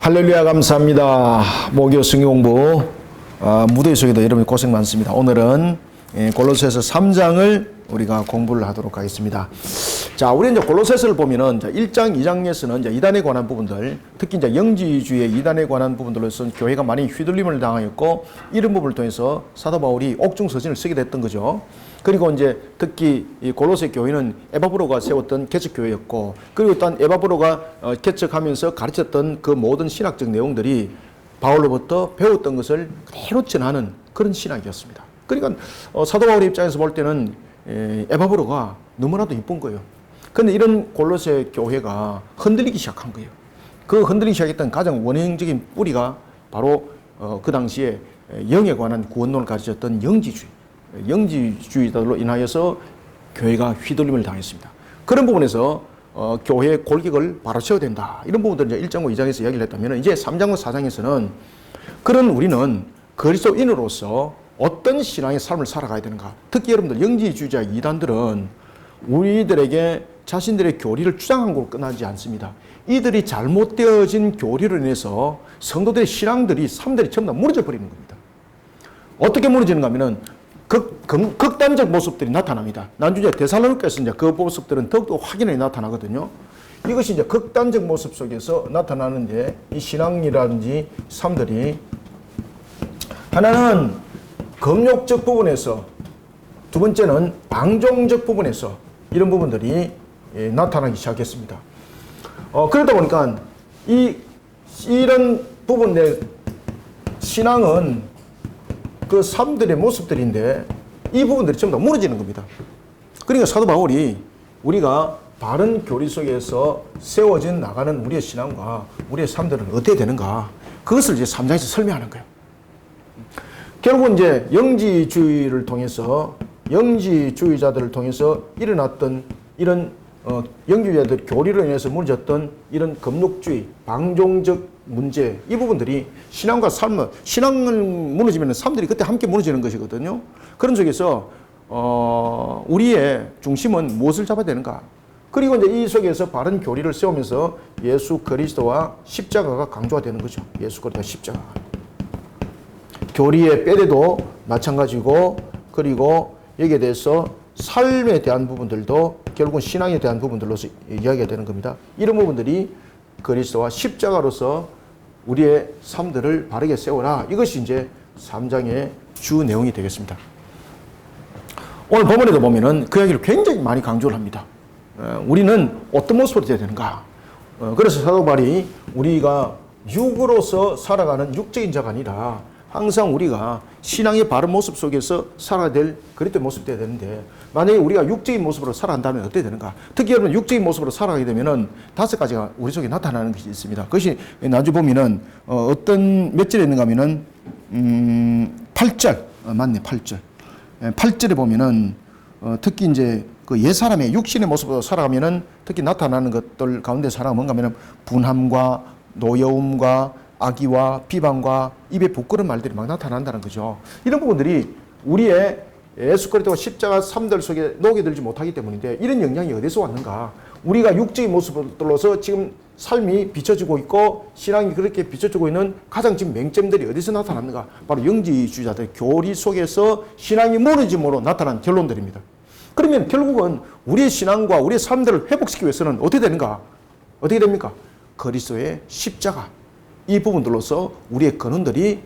할렐루야, 감사합니다. 목요 성경공부 무더위 속에도 여러분 고생 많습니다. 오늘은 골로새서 3장을 우리가 공부를 하도록 하겠습니다. 자, 우리 이제 골로새서를 보면은 1장, 2장에서는 이제 이단에 관한 부분들, 특히 이제 영지주의 이단에 관한 부분들로서 교회가 많이 휘둘림을 당하였고, 이런 부분을 통해서 사도 바울이 옥중서신을 쓰게 됐던 거죠. 그리고 이제 특히 이 골로새 교회는 에바브로가 세웠던 개척교회였고, 그리고 또한 에바브로가 개척하면서 가르쳤던 그 모든 신학적 내용들이 바울로부터 배웠던 것을 그대로 전하는 그런 신학이었습니다. 그러니까 사도 바울의 입장에서 볼 때는 에바브로가 너무나도 이쁜 거예요. 그런데 이런 골로새 교회가 흔들리기 시작한 거예요. 그 흔들리기 시작했던 가장 원형적인 뿌리가 바로 그 당시에 영에 관한 구원론을 가르쳤던 영지주의자들로 인하여서 교회가 휘둘림을 당했습니다. 그런 부분에서 교회의 골격을 바로 세워야 된다. 이런 부분들을 이제 1장과 2장에서 이야기를 했다면, 이제 3장과 4장에서는 그런 우리는 그리스도인으로서 어떤 신앙의 삶을 살아가야 되는가. 특히 여러분들 영지주의자 이단들은 우리들에게 자신들의 교리를 주장한 걸로 끝나지 않습니다. 이들이 잘못되어진 교리로 인해서 성도들의 신앙들이, 삶들이 전부 다 무너져 버리는 겁니다. 어떻게 무너지는가 하면은 극단적 모습들이 나타납니다. 나중에 데살로니가에서 이제 그 모습들은 더욱더 확연히 나타나거든요. 이것이 이제 극단적 모습 속에서 나타나는데, 이 신앙이라든지 삶들이 하나는 금욕적 부분에서, 두 번째는 방종적 부분에서 이런 부분들이 나타나기 시작했습니다. 그러다 보니까 이런 부분의 신앙은 그 삶들의 모습들인데, 이 부분들이 전부 다 무너지는 겁니다. 그러니까 사도 바울이 우리가 바른 교리 속에서 세워진 나가는 우리의 신앙과 우리의 삶들은 어떻게 되는가, 그것을 이제 3장에서 설명하는 거예요. 결국은 이제 영지주의를 통해서, 영지주의자들을 통해서 일어났던 이런 영지주의자들 교리로 인해서 무너졌던 이런 금욕주의, 방종적 문제, 이 부분들이 신앙과 삶을, 신앙을 무너지면 삶들이 그때 함께 무너지는 것이거든요. 그런 속에서 우리의 중심은 무엇을 잡아야 되는가? 그리고 이제 이 속에서 바른 교리를 세우면서 예수 그리스도와 십자가가 강조가 되는 거죠. 예수 그리스도와 십자가. 교리의 빼대도 마찬가지고, 그리고 여기에 대해서 삶에 대한 부분들도 결국은 신앙에 대한 부분들로서 이야기가 되는 겁니다. 이런 부분들이 그리스도와 십자가로서 우리의 삶들을 바르게 세워라. 이것이 이제 3장의 주 내용이 되겠습니다. 오늘 본문에도 보면은 그 이야기를 굉장히 많이 강조를 합니다. 우리는 어떤 모습으로 되어야 되는가. 그래서 사도 바울이 우리가 육으로서 살아가는 육적인 자가 아니라 항상 우리가 신앙의 바른 모습 속에서 살아야 될 그리스도의 모습이 되어야 되는데, 만약에 우리가 육적인 모습으로 살아간다면 어떻게 되는가? 특히 여러분 육적인 모습으로 살아가게 되면은 5가지가 우리 속에 나타나는 것이 있습니다. 그것이 나중에 보면은 어떤 몇 절에 있는가 하면은 8절, 맞네, 8절. 8절에 보면은 특히 이제 그 옛사람의 육신의 모습으로 살아가면은 특히 나타나는 것들 가운데 살아가 뭔가 하면은 분함과 노여움과 악의와 비방과 입에 부끄러운 말들이 막 나타난다는 거죠. 이런 부분들이 우리의 예수 그리스도와 십자가 삶들 속에 녹여들지 못하기 때문인데, 이런 영향이 어디서 왔는가? 우리가 육적인 모습으로서 지금 삶이 비춰지고 있고 신앙이 그렇게 비춰지고 있는 가장 지금 맹점들이 어디서 나타났는가? 바로 영지주의자들의 교리 속에서 신앙이 무너짐으로 나타난 결론들입니다. 그러면 결국은 우리의 신앙과 우리의 삶들을 회복시키기 위해서는 어떻게 되는가? 어떻게 됩니까? 그리스도의 십자가, 이 부분들로서 우리의 근원들이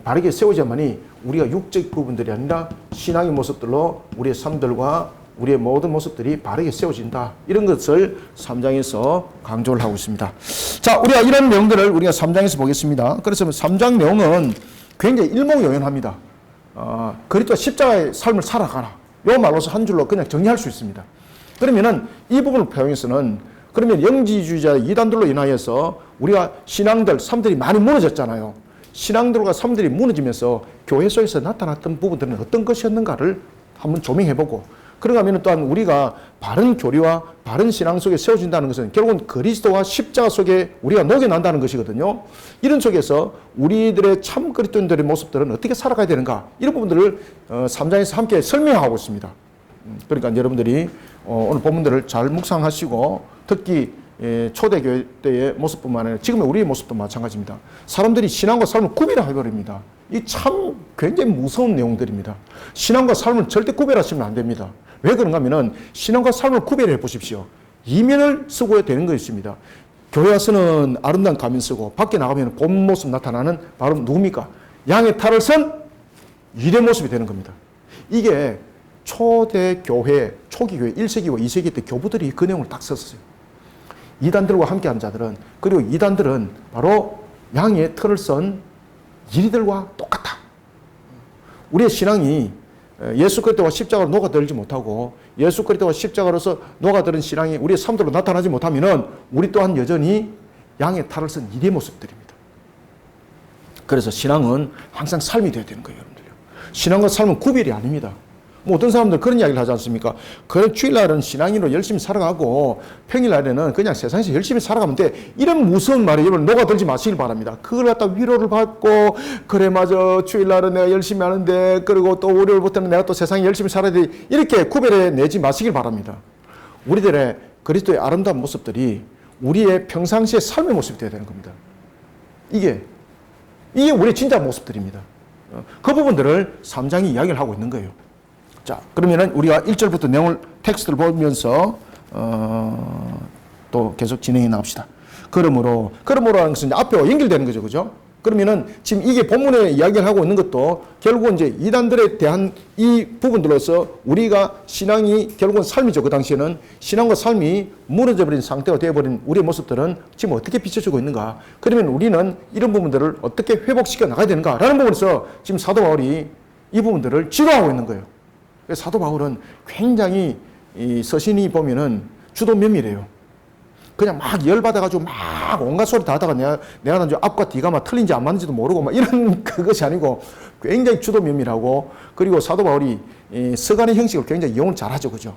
바르게 세워져야만이 우리가 육적 부분들이 아니라 신앙의 모습들로 우리의 삶들과 우리의 모든 모습들이 바르게 세워진다. 이런 것을 3장에서 강조를 하고 있습니다. 자, 우리가 이런 내용들을 우리가 3장에서 보겠습니다. 그래서 3장 내용은 굉장히 일목요연합니다. 그리스도 십자가의 삶을 살아가라. 이 말로서 한 줄로 그냥 정리할 수 있습니다. 그러면은 이 부분을 표현해서는, 그러면 영지주의자 이단들로 인하여서 우리가 신앙들, 삶들이 많이 무너졌잖아요. 신앙들과 삶들이 무너지면서 교회 속에서 나타났던 부분들은 어떤 것이었는가를 한번 조명해보고, 그런가 하면 또한 우리가 바른 교리와 바른 신앙 속에 세워진다는 것은 결국은 그리스도와 십자가 속에 우리가 녹여난다는 것이거든요. 이런 속에서 우리들의 참 그리스도인들의 모습들은 어떻게 살아가야 되는가, 이런 부분들을 3장에서 함께 설명하고 있습니다. 그러니까 여러분들이 오늘 본문들을 잘 묵상하시고, 특히 초대교회 때의 모습뿐만 아니라 지금의 우리의 모습도 마찬가지입니다. 사람들이 신앙과 삶을 구별해버립니다. 이 참 굉장히 무서운 내용들입니다. 신앙과 삶을 절대 구별하시면 안 됩니다. 왜 그런가 하면은 신앙과 삶을 구별해 보십시오. 이면을 쓰고 되는 것입니다. 교회 와서는 아름다운 가면 쓰고 밖에 나가면 본 모습 나타나는 바로 누굽니까? 양의 탈을 쓴 일의 모습이 되는 겁니다. 이게 초대 교회, 초기 교회 1세기와 2세기 때 교부들이 그 내용을 딱 썼어요. 이단들과 함께한 자들은, 그리고 이단들은 바로 양의 털을 쓴 이리들과 똑같다. 우리의 신앙이 예수 그리스도와 십자가로 녹아들지 못하고 예수 그리스도와 십자가로서 녹아드는 신앙이 우리의 삶대로 나타나지 못하면은 우리 또한 여전히 양의 탈을 쓴 이리의 모습들입니다. 그래서 신앙은 항상 삶이 되어야 되는 거예요, 여러분들요. 신앙과 삶은 구별이 아닙니다. 뭐 어떤 사람들 그런 이야기를 하지 않습니까? 그래, 주일날은 신앙인으로 열심히 살아가고 평일날에는 그냥 세상에서 열심히 살아가면 돼. 이런 무서운 말에 여러분 녹아들지 마시길 바랍니다. 그걸 갖다 위로를 받고 그래 맞아 주일날은 내가 열심히 하는데 그리고 또 월요일부터는 내가 또 세상에 열심히 살아야 돼. 이렇게 구별해 내지 마시길 바랍니다. 우리들의 그리스도의 아름다운 모습들이 우리의 평상시의 삶의 모습이 되어야 되는 겁니다. 이게 우리의 진짜 모습들입니다. 그 부분들을 3장이 이야기를 하고 있는 거예요. 자, 그러면은 우리가 1절부터 내용을 텍스트를 보면서 또 계속 진행해 나갑시다. 그러므로 하는 것은 앞에와 연결되는 거죠, 그죠? 그러면은 지금 이게 본문에 이야기를 하고 있는 것도 결국은 이제 이단들에 대한 이 부분들로서 우리가 신앙이 결국은 삶이죠. 그 당시에는 신앙과 삶이 무너져 버린 상태가 되어버린 우리의 모습들은 지금 어떻게 비춰주고 있는가? 그러면 우리는 이런 부분들을 어떻게 회복시켜 나가야 되는가라는 부분에서 지금 사도 바울이 이 부분들을 지도하고 있는 거예요. 사도 바울은 굉장히 이 서신이 보면은 주도 면밀해요. 그냥 막 열받아가지고 막 온갖 소리 다 하다가 내가 난 앞과 뒤가 막 틀린지 안 맞는지도 모르고 막 이런 그것이 아니고 굉장히 주도 면밀하고 그리고 사도 바울이 서간의 형식을 굉장히 이용을 잘하죠. 그죠?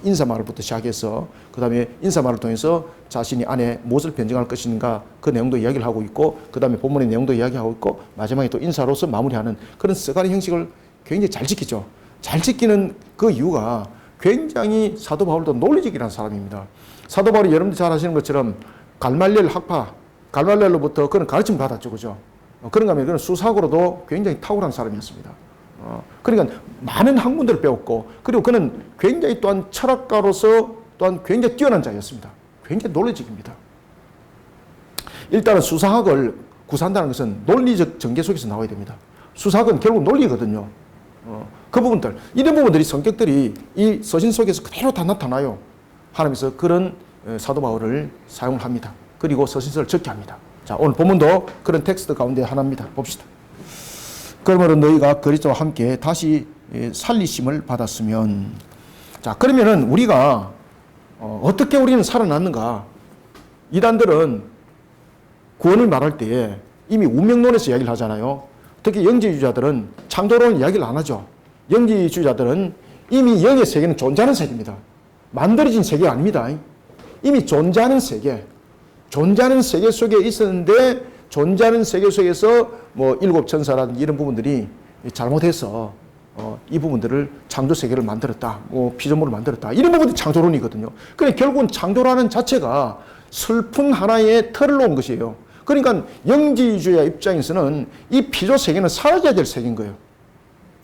인사말부터 시작해서 그 다음에 인사말을 통해서 자신이 안에 무엇을 변증할 것인가 그 내용도 이야기를 하고 있고 그 다음에 본문의 내용도 이야기하고 있고 마지막에 또 인사로서 마무리하는 그런 서간의 형식을 굉장히 잘 지키죠. 잘 지키는 그 이유가 굉장히 사도 바울도 논리적이라는 사람입니다. 사도 바울이 여러분들 잘 아시는 것처럼 갈말리엘 학파, 갈말리엘로부터 그런 가르침을 받았죠. 그죠? 그런가 하면 그런 수사학으로도 굉장히 탁월한 사람이었습니다. 그러니까 많은 학문들을 배웠고 그리고 그는 굉장히 또한 철학가로서 또한 굉장히 뛰어난 자였습니다. 굉장히 논리적입니다. 일단은 수사학을 구사한다는 것은 논리적 전개 속에서 나와야 됩니다. 수사학은 결국 논리거든요. 그 부분들, 이런 부분들이 성격들이 이 서신 속에서 그대로 다 나타나요. 하나님께서 그런 사도 바울을 사용을 합니다. 그리고 서신서를 적게 합니다. 자, 오늘 본문도 그런 텍스트 가운데 하나입니다. 봅시다. 그러므로 너희가 그리스도와 함께 다시 살리심을 받았으면, 자, 그러면은 우리가 어떻게 우리는 살아났는가? 이단들은 구원을 말할 때에 이미 운명론에서 이야기를 하잖아요. 특히 영지주의자들은 창조론 이야기를 안 하죠. 영지주의자들은 이미 영의 세계는 존재하는 세계입니다. 만들어진 세계가 아닙니다. 이미 존재하는 세계 속에 있었는데 존재하는 세계 속에서 뭐 일곱 천사라든지 이런 부분들이 잘못해서 이 부분들을 창조 세계를 만들었다. 뭐 피조물을 만들었다. 이런 부분들이 창조론이거든요. 그러니까 결국은 창조라는 자체가 슬픈 하나의 틀을 놓은 것이에요. 그러니까 영지주의 입장에서는 이 피조 세계는 사라져야 될 세계인 거예요.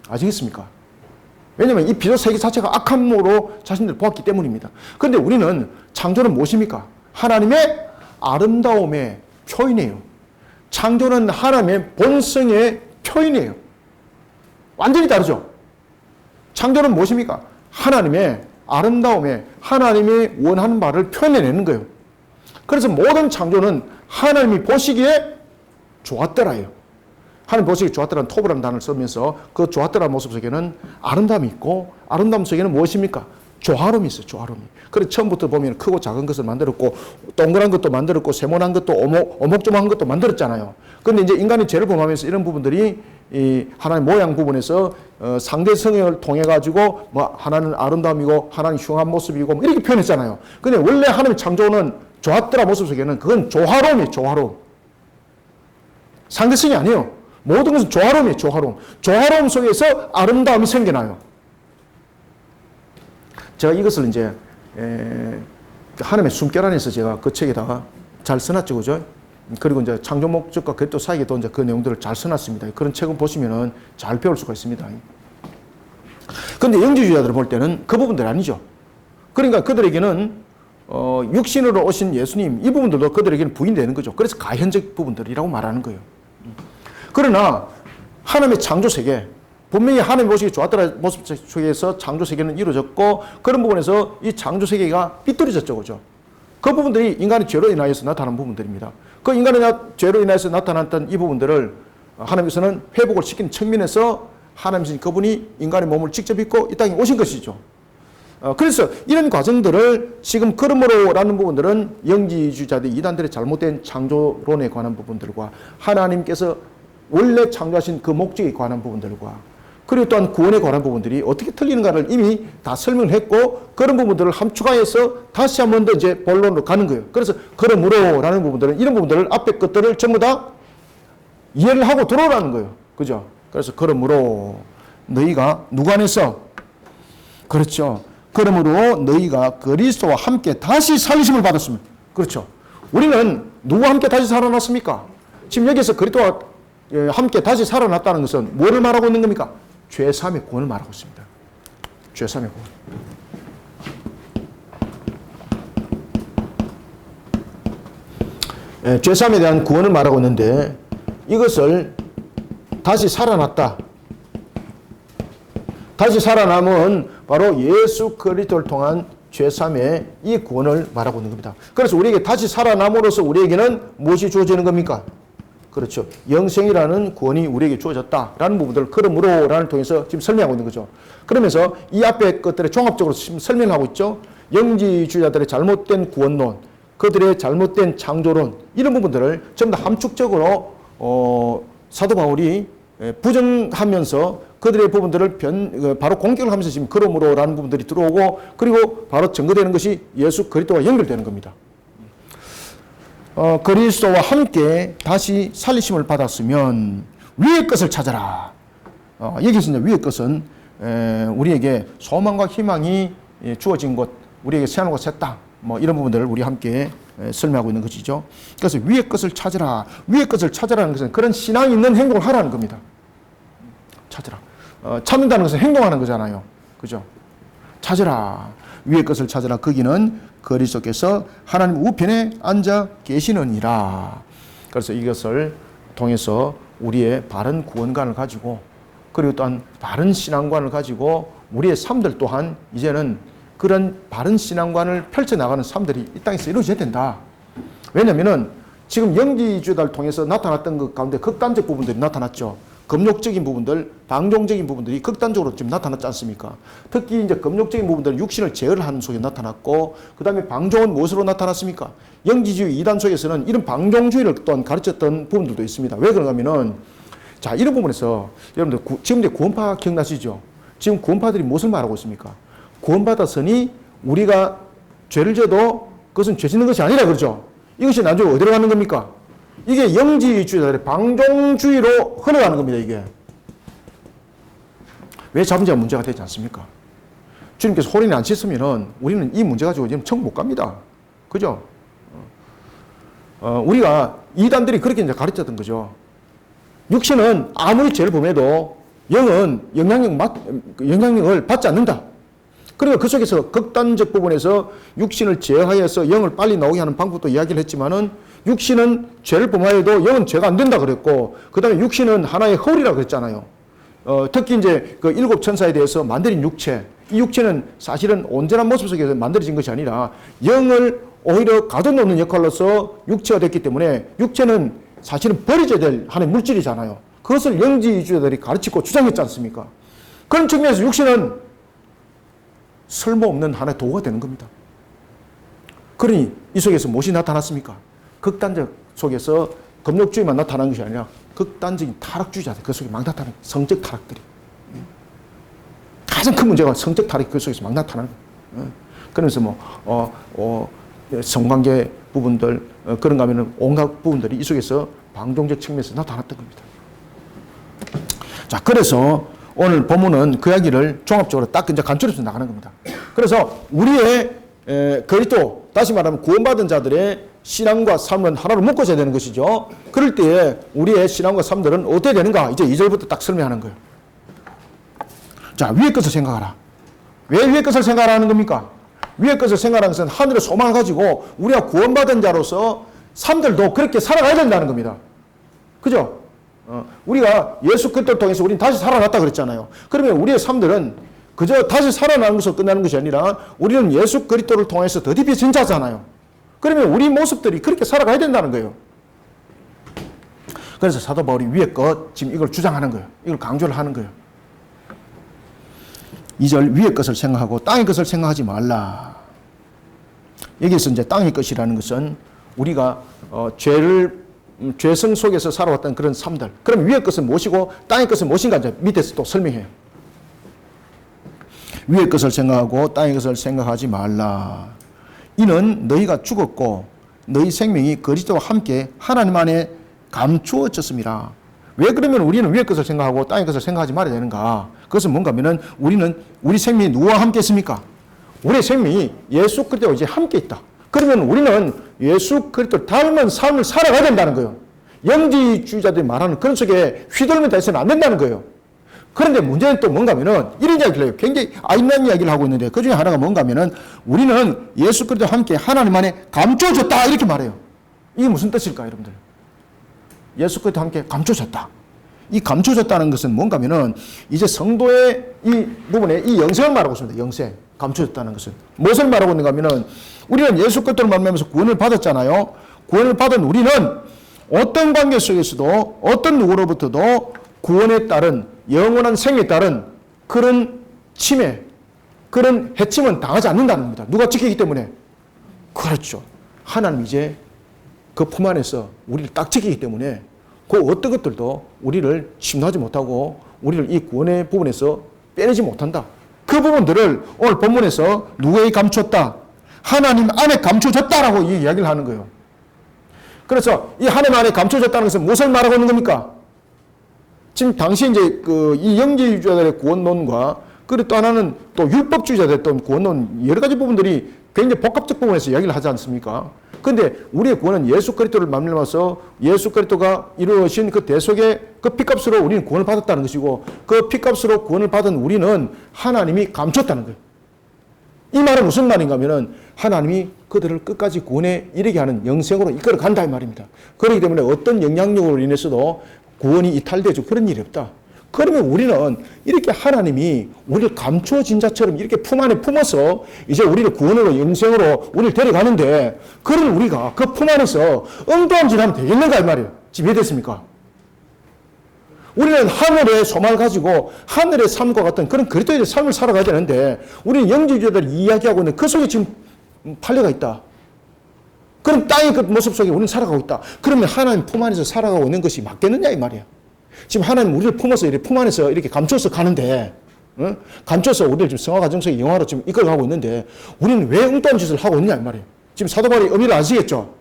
아시겠습니까? 왜냐하면 이 피조 세계 자체가 악함으로 자신들을 보았기 때문입니다. 그런데 우리는 창조는 무엇입니까? 하나님의 아름다움의 표현이에요. 창조는 하나님의 본성의 표현이에요. 완전히 다르죠? 창조는 무엇입니까? 하나님의 아름다움에 하나님이 원하는 바를 표현해내는 거예요. 그래서 모든 창조는 하나님이 보시기에 좋았더라요. 하나님 보시기에 좋았더라는 토브라는 단어를 쓰면서 그 좋았더라는 모습 속에는 아름다움이 있고 아름다움 속에는 무엇입니까? 조화로움이 있어요. 조화로움이. 그래서 처음부터 보면 크고 작은 것을 만들었고 동그란 것도 만들었고 세모난 것도 오목조목한 것도 만들었잖아요. 그런데 이제 인간이 죄를 범하면서 이런 부분들이 이 하나님 모양 부분에서 상대 성형을 통해 가지고 뭐 하나는 아름다움이고 하나는 흉한 모습이고 뭐 이렇게 표현했잖아요. 근데 원래 하나님의 창조는 좋았더라 모습 속에는 그건 조화로움이에요. 조화로움. 상대성이 아니에요. 모든 것은 조화로움이에요. 조화로움. 조화로움 속에서 아름다움이 생겨나요. 제가 이것을 이제 하나님의 숨결 안에서 제가 그 책에다가 잘 써놨죠, 그죠? 그리고 이제 창조 목적과 그리스도 사이에도 이제 그 내용들을 잘 써놨습니다. 그런 책을 보시면은 잘 배울 수가 있습니다. 근데 영지주의자들을 볼 때는 그 부분들 아니죠. 그러니까 그들에게는 육신으로 오신 예수님 이 부분들도 그들에게는 부인되는 거죠. 그래서 가현적 부분들이라고 말하는 거예요. 그러나 하나님의 창조 세계, 분명히 하나님 모습이 좋았더라 모습 속에서 창조 세계는 이루어졌고 그런 부분에서 이 창조 세계가 삐뚤어졌죠, 그죠? 그 부분들이 인간의 죄로 인하여서 나타난 부분들입니다. 그 인간의 죄로 인하여서 나타났던 이 부분들을 하나님께서는 회복을 시키는 측면에서 하나님께서 그분이 인간의 몸을 직접 입고 이 땅에 오신 것이죠. 그래서 이런 과정들을 지금 그러므로라는 부분들은 영지주의자들 이단들의 잘못된 창조론에 관한 부분들과 하나님께서 원래 창조하신 그 목적에 관한 부분들과 그리고 또한 구원에 관한 부분들이 어떻게 틀리는가를 이미 다 설명했고 그런 부분들을 함축하여서 다시 한 번 더 이제 본론으로 가는 거예요. 그래서 그러므로라는 부분들은 이런 부분들을 앞에 것들을 전부 다 이해를 하고 들어오라는 거예요. 그죠? 그래서 그러므로 너희가 누구 안에서 그렇죠. 그러므로 너희가 그리스도와 함께 다시 살리심을 받았으면 그렇죠. 우리는 누구와 함께 다시 살아났습니까? 지금 여기서 그리스도와 함께 다시 살아났다는 것은 뭐를 말하고 있는 겁니까? 죄사함의 구원을 말하고 있습니다. 죄사함의 구원. 죄사함에 대한 구원을 말하고 있는데 이것을 다시 살아났다. 다시 살아남은 바로 예수 그리스도를 통한 죄사함의 이 구원을 말하고 있는 겁니다. 그래서 우리에게 다시 살아남으로써 우리에게는 무엇이 주어지는 겁니까? 그렇죠. 영생이라는 구원이 우리에게 주어졌다라는 부분들을 그러므로라는 통해서 지금 설명하고 있는 거죠. 그러면서 이 앞에 것들을 종합적으로 지금 설명하고 있죠. 영지주의자들의 잘못된 구원론, 그들의 잘못된 창조론 이런 부분들을 전부 다 함축적으로 사도 바울이 부정하면서 그들의 부분들을 바로 공격을 하면서 지금 그러므로라는 부분들이 들어오고 그리고 바로 증거되는 것이 예수 그리스도와 연결되는 겁니다. 그리스도와 함께 다시 살리심을 받았으면 위의 것을 찾아라. 여기서 이제 위의 것은 우리에게 소망과 희망이 주어진 곳, 우리에게 새하늘과 새 땅, 뭐 이런 부분들을 우리 함께 설명하고 있는 것이죠. 그래서 위의 것을 찾으라. 위의 것을 찾으라는 것은 그런 신앙이 있는 행동을 하라는 겁니다. 찾으라. 찾는다는 것은 행동하는 거잖아요. 그죠? 찾으라. 위의 것을 찾으라. 거기는 그리스도께서 하나님 우편에 앉아 계시느니라. 그래서 이것을 통해서 우리의 바른 구원관을 가지고 그리고 또한 바른 신앙관을 가지고 우리의 삶들 또한 이제는 그런 바른 신앙관을 펼쳐나가는 삶들이 이 땅에서 이루어져야 된다. 왜냐하면 지금 영지주의자를 통해서 나타났던 것 가운데 극단적 부분들이 나타났죠. 금욕적인 부분들, 방종적인 부분들이 극단적으로 지금 나타났지 않습니까? 특히 이제 금욕적인 부분들은 육신을 제어를 하는 속에 나타났고, 그 다음에 방종은 무엇으로 나타났습니까? 영지주의 이단 속에서는 이런 방종주의를 또한 가르쳤던 부분들도 있습니다. 왜 그런가 하면은, 자, 이런 부분에서 여러분들 지금 이제 구원파 기억나시죠? 지금 구원파들이 무엇을 말하고 있습니까? 구원받았으니 우리가 죄를 져도 그것은 죄 짓는 것이 아니라 그러죠. 이것이 나중에 어디로 가는 겁니까? 이게 영지주의자들의 방종주의로 흘러가는 겁니다, 이게. 왜 자문제가 문제가 되지 않습니까? 주님께서 홀인을 안 씻으면은 우리는 이 문제 가지고 지금 천국 못 갑니다. 그죠? 우리가 이단들이 그렇게 이제 가르쳤던 거죠. 육신은 아무리 죄를 범해도 영은 영향력을 받지 않는다. 그리고 그 속에서 극단적 부분에서 육신을 제어하여서 영을 빨리 나오게 하는 방법도 이야기를 했지만은 육신은 죄를 범하여도 영은 죄가 안 된다 그랬고, 그 다음에 육신은 하나의 허울이라 그랬잖아요. 특히 이제 그 일곱 천사에 대해서 만들인 육체, 이 육체는 사실은 온전한 모습 속에서 만들어진 것이 아니라 영을 오히려 가둬놓는 역할로서 육체가 됐기 때문에 육체는 사실은 버려져야 될 하나의 물질이잖아요. 그것을 영지주의자들이 가르치고 주장했지 않습니까? 그런 측면에서 육신은 쓸모없는 하나의 도구가 되는 겁니다. 그러니 이 속에서 무엇이 나타났습니까? 극단적 속에서 금욕주의만 나타난 것이 아니라 극단적인 타락주의자들, 그 속에 막 나타나는 성적 타락들이. 가장 큰 문제가 성적 타락이 그 속에서 막 나타나는 거예요. 그러면서 성관계 부분들, 그런가 하면 온갖 부분들이 이 속에서 방종적 측면에서 나타났던 겁니다. 자, 그래서 오늘 본문은 그 이야기를 종합적으로 딱 이제 간추려서 나가는 겁니다. 그래서 우리의 그리스도, 다시 말하면 구원받은 자들의 신앙과 삶은 하나로 묶어져야 되는 것이죠. 그럴 때에 우리의 신앙과 삶들은 어떻게 되는가? 이제 2절부터 딱 설명하는 거예요. 자, 위의 것을 생각하라. 왜 위의 것을 생각하라는 겁니까? 위의 것을 생각하는 것은 하늘의 소망을 가지고 우리가 구원받은 자로서 삶들도 그렇게 살아가야 된다는 겁니다. 그죠? 우리가 예수 그리스도를 통해서 우리는 다시 살아났다 그랬잖아요. 그러면 우리의 삶들은 그저 다시 살아나는 것으로 끝나는 것이 아니라 우리는 예수 그리스도를 통해서 더 깊이 진짜잖아요. 그러면 우리 모습들이 그렇게 살아가야 된다는 거예요. 그래서 사도 바울이 위의 것, 지금 이걸 주장하는 거예요. 이걸 강조를 하는 거예요. 2절 위의 것을 생각하고 땅의 것을 생각하지 말라. 여기서 이제 땅의 것이라는 것은 우리가 죄성 속에서 살아왔던 그런 삶들. 그럼 위의 것은 무엇이고 땅의 것은 무엇인가 이제 밑에서 또 설명해요. 위의 것을 생각하고 땅의 것을 생각하지 말라. 이는 너희가 죽었고 너희 생명이 그리스도와 함께 하나님 안에 감추어졌습니다. 왜 그러면 우리는 위의 것을 생각하고 땅의 것을 생각하지 말아야 되는가? 그것은 뭔가 하면은 우리 생명이 누구와 함께 있습니까? 우리의 생명이 예수 그리스도와 이제 함께 있다. 그러면 우리는 예수 그리스도를 닮은 삶을 살아가야 된다는 거예요. 영지주의자들이 말하는 그런 속에 휘둘리면서 해서는 안 된다는 거예요. 그런데 문제는 또 뭔가 하면은 이런 이야기를 해요. 굉장히 아이러니한 이야기를 하고 있는데 그 중에 하나가 뭔가 하면은 우리는 예수 그리스도와 함께 하나님 안에 감춰졌다 이렇게 말해요. 이게 무슨 뜻일까요, 여러분들? 예수 그리스도와 함께 감춰졌다. 이 감춰졌다는 것은 뭔가 하면은 이제 성도의 이 부분에 이 영생을 말하고 있습니다. 영생. 감춰졌다는 것은. 무엇을 말하고 있는가 하면은 우리는 예수 그리스도를 만나면서 구원을 받았잖아요. 구원을 받은 우리는 어떤 관계 속에서도 어떤 누구로부터도 구원에 따른 영원한 생에 따른 그런 침해, 그런 해침은 당하지 않는다는 겁니다. 누가 지키기 때문에? 그렇죠. 하나님 이제 그 품 안에서 우리를 딱 지키기 때문에 그 어떤 것들도 우리를 침노하지 못하고 우리를 이 구원의 부분에서 빼내지 못한다. 그 부분들을 오늘 본문에서 누구에게 감췄다? 하나님 안에 감춰졌다라고 이 이야기를 하는 거예요. 그래서 이 하나님 안에 감춰졌다는 것은 무엇을 말하고 있는 겁니까? 지금 당시 이제 이 영지주의자들의 구원론과 그리고 또 하나는 또 율법주의자들의 또 구원론 여러 가지 부분들이 굉장히 복합적 부분에서 이야기를 하지 않습니까? 그런데 우리의 구원은 예수 그리스도를 만나서 예수 그리스도가 이루어진 그 대속의 그 피값으로 우리는 구원을 받았다는 것이고 그 피값으로 구원을 받은 우리는 하나님이 감췄다는 거예요. 이 말은 무슨 말인가 하면은 하나님이 그들을 끝까지 구원에 이르게 하는 영생으로 이끌어 간다 이 말입니다. 그렇기 때문에 어떤 영향력으로 인해서도 구원이 이탈되죠. 그런 일이 없다. 그러면 우리는 이렇게 하나님이 우리를 감추어진 자처럼 이렇게 품 안에 품어서 이제 우리를 구원으로 영생으로 우리를 데려가는데 그런 우리가 그 품 안에서 엉뚱한 짓 하면 되겠는가 이 말이에요. 지금 이해됐습니까? 우리는 하늘의 소망을 가지고 하늘의 삶과 같은 그런 그리스도의 삶을 살아가야 되는데 우리는 영지주의자들이 이야기하고 있는 그 속에 지금 팔려가 있다. 그럼 땅의 그 모습 속에 우리는 살아가고 있다. 그러면 하나님 품 안에서 살아가고 있는 것이 맞겠느냐 이 말이에요. 지금 하나님 우리를 품어서 이렇게 품 안에서 이렇게 감춰서 가는데 감춰서 우리를 지금 성화 과정 속에 영화로 지금 이끌어가고 있는데 우리는 왜 엉뚱한 짓을 하고 있느냐 이 말이에요. 지금 사도 바울의 의미를 아시겠죠?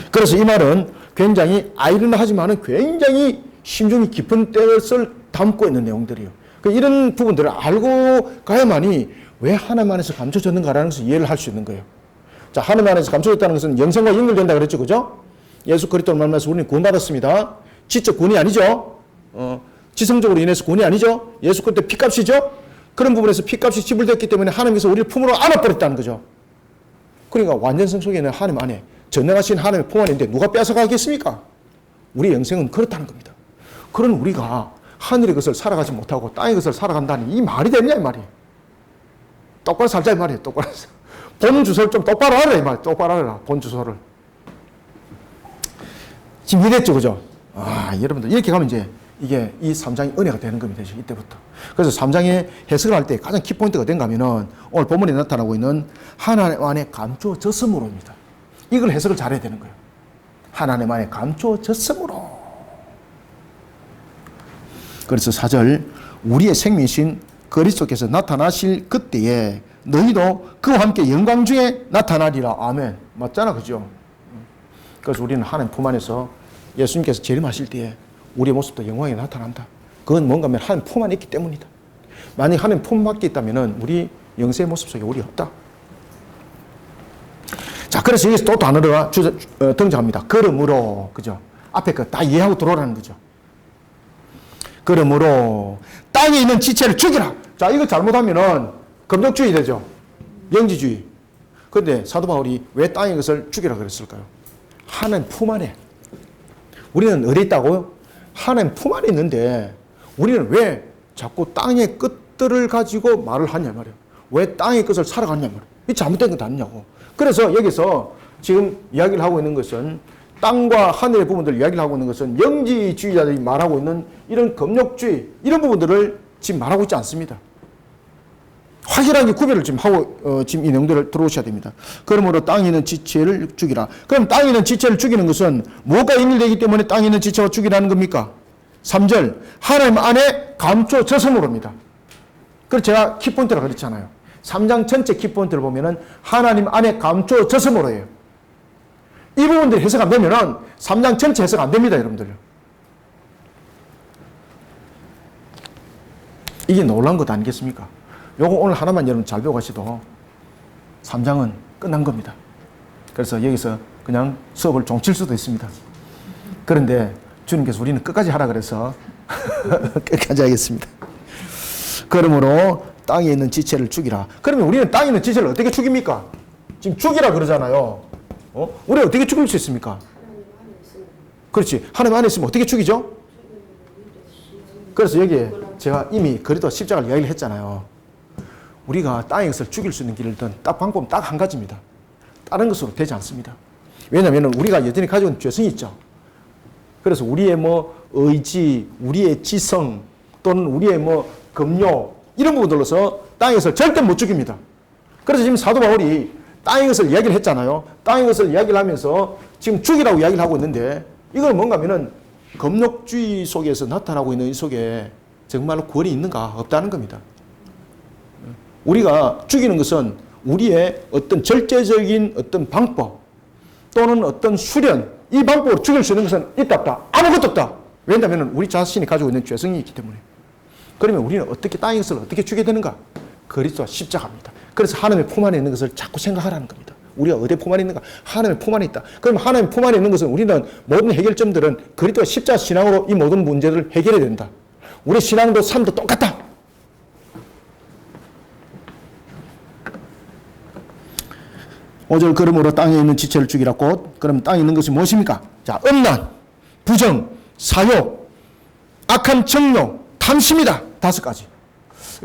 그래서 이 말은 굉장히 아이러니하지만은 굉장히 심중이 깊은 뜻을 담고 있는 내용들이에요. 이런 부분들을 알고 가야만이 왜 하나님 안에서 감춰졌는가라는 것을 이해를 할 수 있는 거예요. 자, 하나님 안에서 감춰졌다는 것은 영생과 연결된다 그랬죠, 그죠? 예수 그리스도를 만나서 우리는 구원받았습니다. 지적 구원이 아니죠. 지성적으로 인해서 구원이 아니죠. 예수 그리스도 피값이죠. 그런 부분에서 피값이 지불됐기 때문에 하나님께서 우리를 품으로 안아버렸다는 거죠. 그러니까 완전성 속에는 하나님 안에 전능하신 하나님의 품 안에 있는데 누가 뺏어가겠습니까? 우리의 영생은 그렇다는 겁니다. 그런 우리가 하늘의 것을 살아가지 못하고 땅의 것을 살아간다니 이 말이 되느냐 이 말이에요. 똑바로 살자 이 말이에요. 똑바로 본 주소를 좀 똑바로 알아라 이 말이에요. 똑바로 알아라 본 주소를. 지금 이해됐죠, 그죠? 여러분들 이렇게 가면 이제 이게 이 3장이 은혜가 되는 겁니다. 이때부터. 그래서 3장의 해석을 할 때 가장 키포인트가 된가 하면은 오늘 본문에 나타나고 있는 하나님 안에 감추어졌음으로입니다. 이걸 해석을 잘해야 되는 거예요. 하나님 안에 감추어졌음으로. 그래서 4절 우리의 생명이신 그리스도께서 나타나실 그때에 너희도 그와 함께 영광 중에 나타나리라. 아멘. 맞잖아, 그죠? 그래서 우리는 하나님 품 안에서 예수님께서 재림하실 때에 우리의 모습도 영광이 나타난다. 그건 뭔가 하면 하나님 품 안에 있기 때문이다. 만약 하나님 품 밖에 있다면 우리 영세의 모습 속에 우리 없다. 자, 그래서 여기서 또 단어가 등장합니다. 그러므로, 그죠? 앞에 거 다 이해하고 들어오라는 거죠. 그러므로 땅에 있는 지체를 죽이라. 자, 이거 잘못하면은 금욕주의 되죠. 영지주의. 그런데 사도 바울이 왜 땅의 것을 죽이라 그랬을까요? 하나님 품 안에. 우리는 어디 있다고요? 하나님 품 안에 있는데 우리는 왜 자꾸 땅의 끝들을 가지고 말을 하냐 말이에요. 왜 땅의 것을 살아가냐 말이에요. 이 잘못된 것 아니냐고. 그래서 여기서 지금 이야기를 하고 있는 것은 땅과 하늘의 부분들을 이야기를 하고 있는 것은 영지주의자들이 말하고 있는 이런 금욕주의 이런 부분들을 지금 말하고 있지 않습니다. 확실하게 구별을 지금 하고 지금 이 내용들을 들어오셔야 됩니다. 그러므로 땅에 있는 지체를 죽이라. 그럼 땅에 있는 지체를 죽이는 것은 뭐가 인일되기 때문에 땅에 있는 지체가 죽이라는 겁니까? 3절 하나님 안에 감춰졌음으로입니다. 그래서 제가 키포인트라고 그랬잖아요. 3장 전체 키포인트를 보면은 하나님 안에 감춰졌음으로예요. 이 부분들이 해석 안 되면은 3장 전체 해석 안 됩니다, 여러분들. 이게 놀라운 것 아니겠습니까? 요거 오늘 하나만 여러분 잘 배워 가시도 3장은 끝난 겁니다. 그래서 여기서 그냥 수업을 종칠 수도 있습니다. 그런데 주님께서 우리는 끝까지 하라 그래서 끝까지 하겠습니다. 그러므로 땅에 있는 지체를 죽이라. 그러면 우리는 땅에 있는 지체를 어떻게 죽입니까? 지금 죽이라 그러잖아요. 우리 어떻게 죽일 수 있습니까? 그렇지. 하나님 안에 있으면 어떻게 죽이죠? 그래서 여기에 제가 이미 그리도 십자가를 이야기를 했잖아요. 우리가 땅의 것을 죽일 수 있는 길은 딱 방법은 딱 한 가지입니다. 다른 것으로 되지 않습니다. 왜냐하면 우리가 여전히 가지고 있는 죄성이 있죠. 그래서 우리의 의지, 우리의 지성 또는 우리의 금욕 이런 부분들로서 땅의 것을 절대 못 죽입니다. 그래서 지금 사도 바울이 땅의 것을 이야기를 했잖아요. 땅의 것을 이야기를 하면서 지금 죽이라고 이야기를 하고 있는데 이건 뭔가 하면은 금욕주의 속에서 나타나고 있는 이 속에 정말로 구원이 있는가 없다는 겁니다. 우리가 죽이는 것은 우리의 어떤 절제적인 어떤 방법 또는 어떤 수련 이 방법으로 죽일 수 있는 것은 있다 없다? 아무것도 없다. 왜냐하면 우리 자신이 가지고 있는 죄성이 있기 때문에. 그러면 우리는 어떻게 땅의 것을 어떻게 죽게 되는가? 그리스도와 십자가입니다. 그래서 하나님의 품 안에 있는 것을 자꾸 생각하라는 겁니다. 우리가 어디 품 안에 있는가? 하나님의 품 안에 있다. 그럼 하나님의 품 안에 있는 것은 우리는 모든 해결점들은 그리스도와 십자가 신앙으로 이 모든 문제를 해결해야 된다. 우리 신앙도 삶도 똑같다. 5절 그러므로 땅에 있는 지체를 죽이라 곧 그럼 땅에 있는 것이 무엇입니까? 자, 음란, 부정, 사욕, 악한 정욕, 탐심이다. 5가지.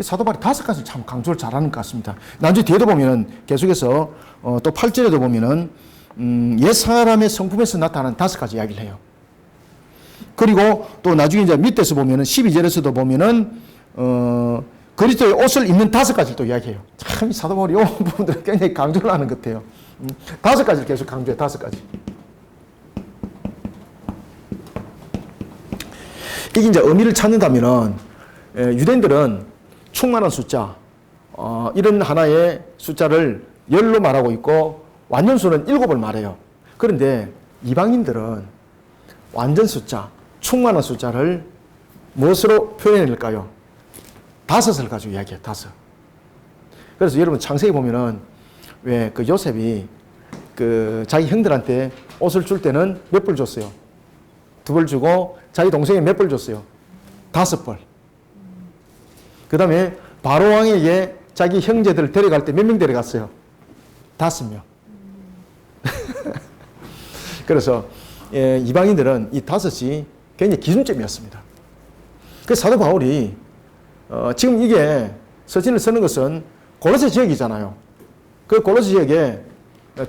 사도 바울이 5가지를 참 강조를 잘하는 것 같습니다. 나중에 뒤에도 보면은 계속해서 또 8절에도 보면은 옛 사람의 성품에서 나타나는 5가지 이야기를 해요. 그리고 또 나중에 이제 밑에서 보면은 12절에서도 보면은 그리스도의 옷을 입는 5가지를 또 이야기해요. 참 사도 바울이 이 부분들을 굉장히 강조를 하는 것 같아요. 5가지를 계속 강조해. 5가지. 이게 이제 의미를 찾는다면은 유대인들은 충만한 숫자 이런 하나의 숫자를 열로 말하고 있고 완전수는 7을 말해요. 그런데 이방인들은 완전 숫자, 충만한 숫자를 무엇으로 표현할까요? 5을 가지고 이야기해요. 5. 그래서 여러분 창세기 보면은 왜 그 요셉이 그 자기 형들한테 옷을 줄 때는 몇 벌 줬어요? 2벌 주고 자기 동생이 몇 벌 줬어요? 5벌. 그 다음에 바로 왕에게 자기 형제들을 데려갈 때 몇 명 데려갔어요? 5명. 그래서 이방인들은 이 5이 굉장히 기준점이었습니다. 그래서 사도 바울이 지금 이게 서신을 쓰는 것은 골로새 지역이잖아요. 그 골로새 지역에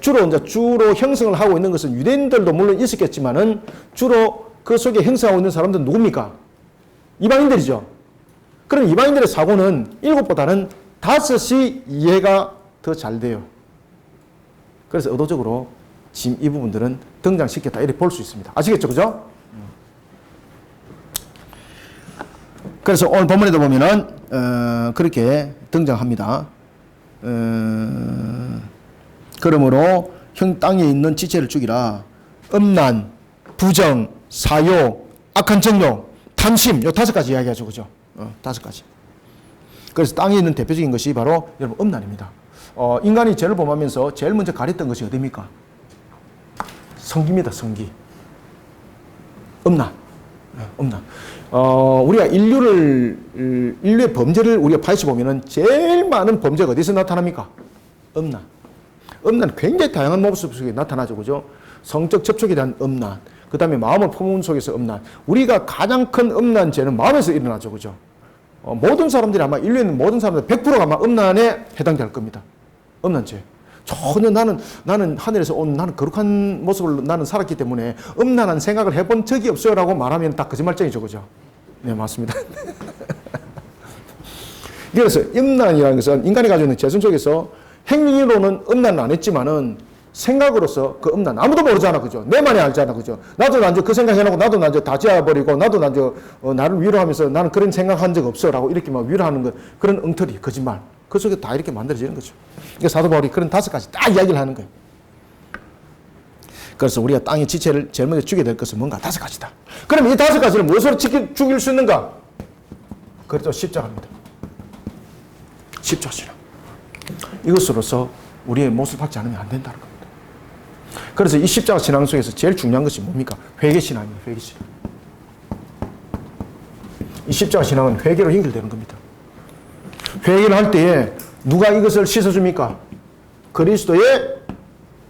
주로 형성을 하고 있는 것은 유대인들도 물론 있었겠지만은 주로 그 속에 형성하고 있는 사람들은 누굽니까? 이방인들이죠. 그럼 이방인들의 사고는 7보다는 5이 이해가 더 잘 돼요. 그래서 의도적으로 지금 이 부분들은 등장시켰다 이렇게 볼 수 있습니다. 아시겠죠? 그죠? 그래서 오늘 본문에도 보면은 그렇게 등장합니다. 그러므로 형 땅에 있는 지체를 죽이라. 음란, 부정, 사욕, 악한 정욕, 탐심 요 5가지 이야기하죠. 그죠? 5가지. 그래서 땅에 있는 대표적인 것이 바로 여러분 음란입니다. 인간이 죄를 범하면서 제일 먼저 가렸던 것이 어디입니까? 성기입니다. 성기. 음란. 음란. 우리가 인류의 범죄를 우리가 파헤쳐보면은 제일 많은 범죄가 어디서 나타납니까? 음란. 음란 굉장히 다양한 모습 속에 나타나죠. 그죠? 성적 접촉에 대한 음란. 그 다음에 마음의 포문 속에서 음란. 우리가 가장 큰 음란죄는 마음에서 일어나죠. 그죠? 모든 사람들이 아마 인류에 있는 모든 사람들 100%가 아마 음란에 해당될 겁니다. 음란죄. 전혀 나는 하늘에서 온 나는 거룩한 모습을 나는 살았기 때문에 음란한 생각을 해본 적이 없어요라고 말하면 다 거짓말쟁이죠. 그죠? 네, 맞습니다. 그래서 음란이라는 것은 인간이 가지고 있는 재성 속에서 행위로는 음란은 안 했지만은 생각으로서 그 음란 아무도 모르잖아. 그죠? 내만이 알잖아. 그죠? 나도 난저 그 생각해놓고 나도 난저 다 지어버리고 나도 난저 나를 위로하면서 나는 그런 생각한 적 없어 라고 이렇게 막 위로하는 거 그런 엉터리 거짓말 그 속에 다 이렇게 만들어지는 거죠. 그러니까 사도 바울이 그런 5가지 딱 이야기를 하는 거예요. 그래서 우리가 땅의 지체를 제일 먼저 죽게 될 것은 뭔가 5가지다. 그럼 이 5가지를 무엇으로 죽일 수 있는가? 그렇죠. 십자가입니다. 십자가 신앙. 이것으로서 우리의 몫을 받지 않으면 안 된다는 겁니다. 그래서 이 십자가 신앙 속에서 제일 중요한 것이 뭡니까? 회개 신앙입니다. 회개 신앙. 이 십자가 신앙은 회개로 연결되는 겁니다. 회개를 할 때에 누가 이것을 씻어줍니까? 그리스도의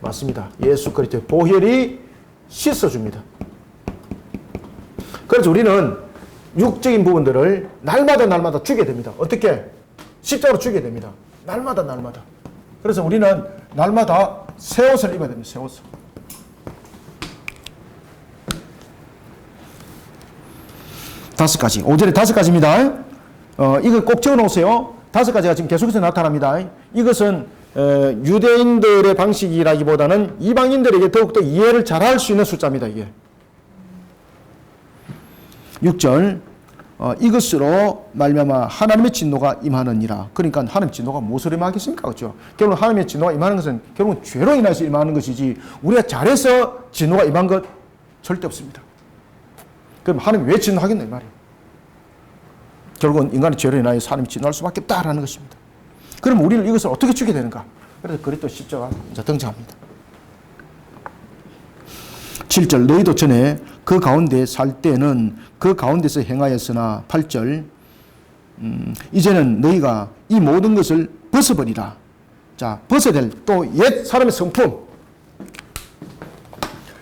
맞습니다. 예수 그리스도의 보혈이 씻어줍니다. 그래서 우리는 육적인 부분들을 날마다 주게 됩니다. 어떻게? 십자가로 주게 됩니다. 날마다. 그래서 우리는 날마다 새 옷을 입어야 됩니다. 새 옷을. 다섯 가지. 5절에 5가지입니다. 이거 꼭 적어놓으세요. 5가지가 지금 계속해서 나타납니다. 이것은 유대인들의 방식이라기보다는 이방인들에게 더욱더 이해를 잘할 수 있는 숫자입니다. 이게 6절 이것으로 말미암아 하나님의 진노가 임하느니라. 그러니까 하나님의 진노가 무엇으로 임하겠습니까? 그렇죠? 결국 하나님의 진노가 임하는 것은 결국은 죄로 인해서 임하는 것이지 우리가 잘해서 진노가 임한 것 절대 없습니다. 그럼 하나님이 왜 진노하겠나 이 말이에요. 결국은 인간의 죄로 인하여서 하나님이 진노할 수밖에 없다라는 것입니다. 그럼 우리는 이것을 어떻게 주게 되는가? 그래서 그리스도 십자가 이제 등장합니다. 7절 너희도 전에 그 가운데 살 때는 그 가운데서 행하였으나 8절 이제는 너희가 이 모든 것을 벗어버리라. 자, 벗어야 될 또 옛 사람의 성품.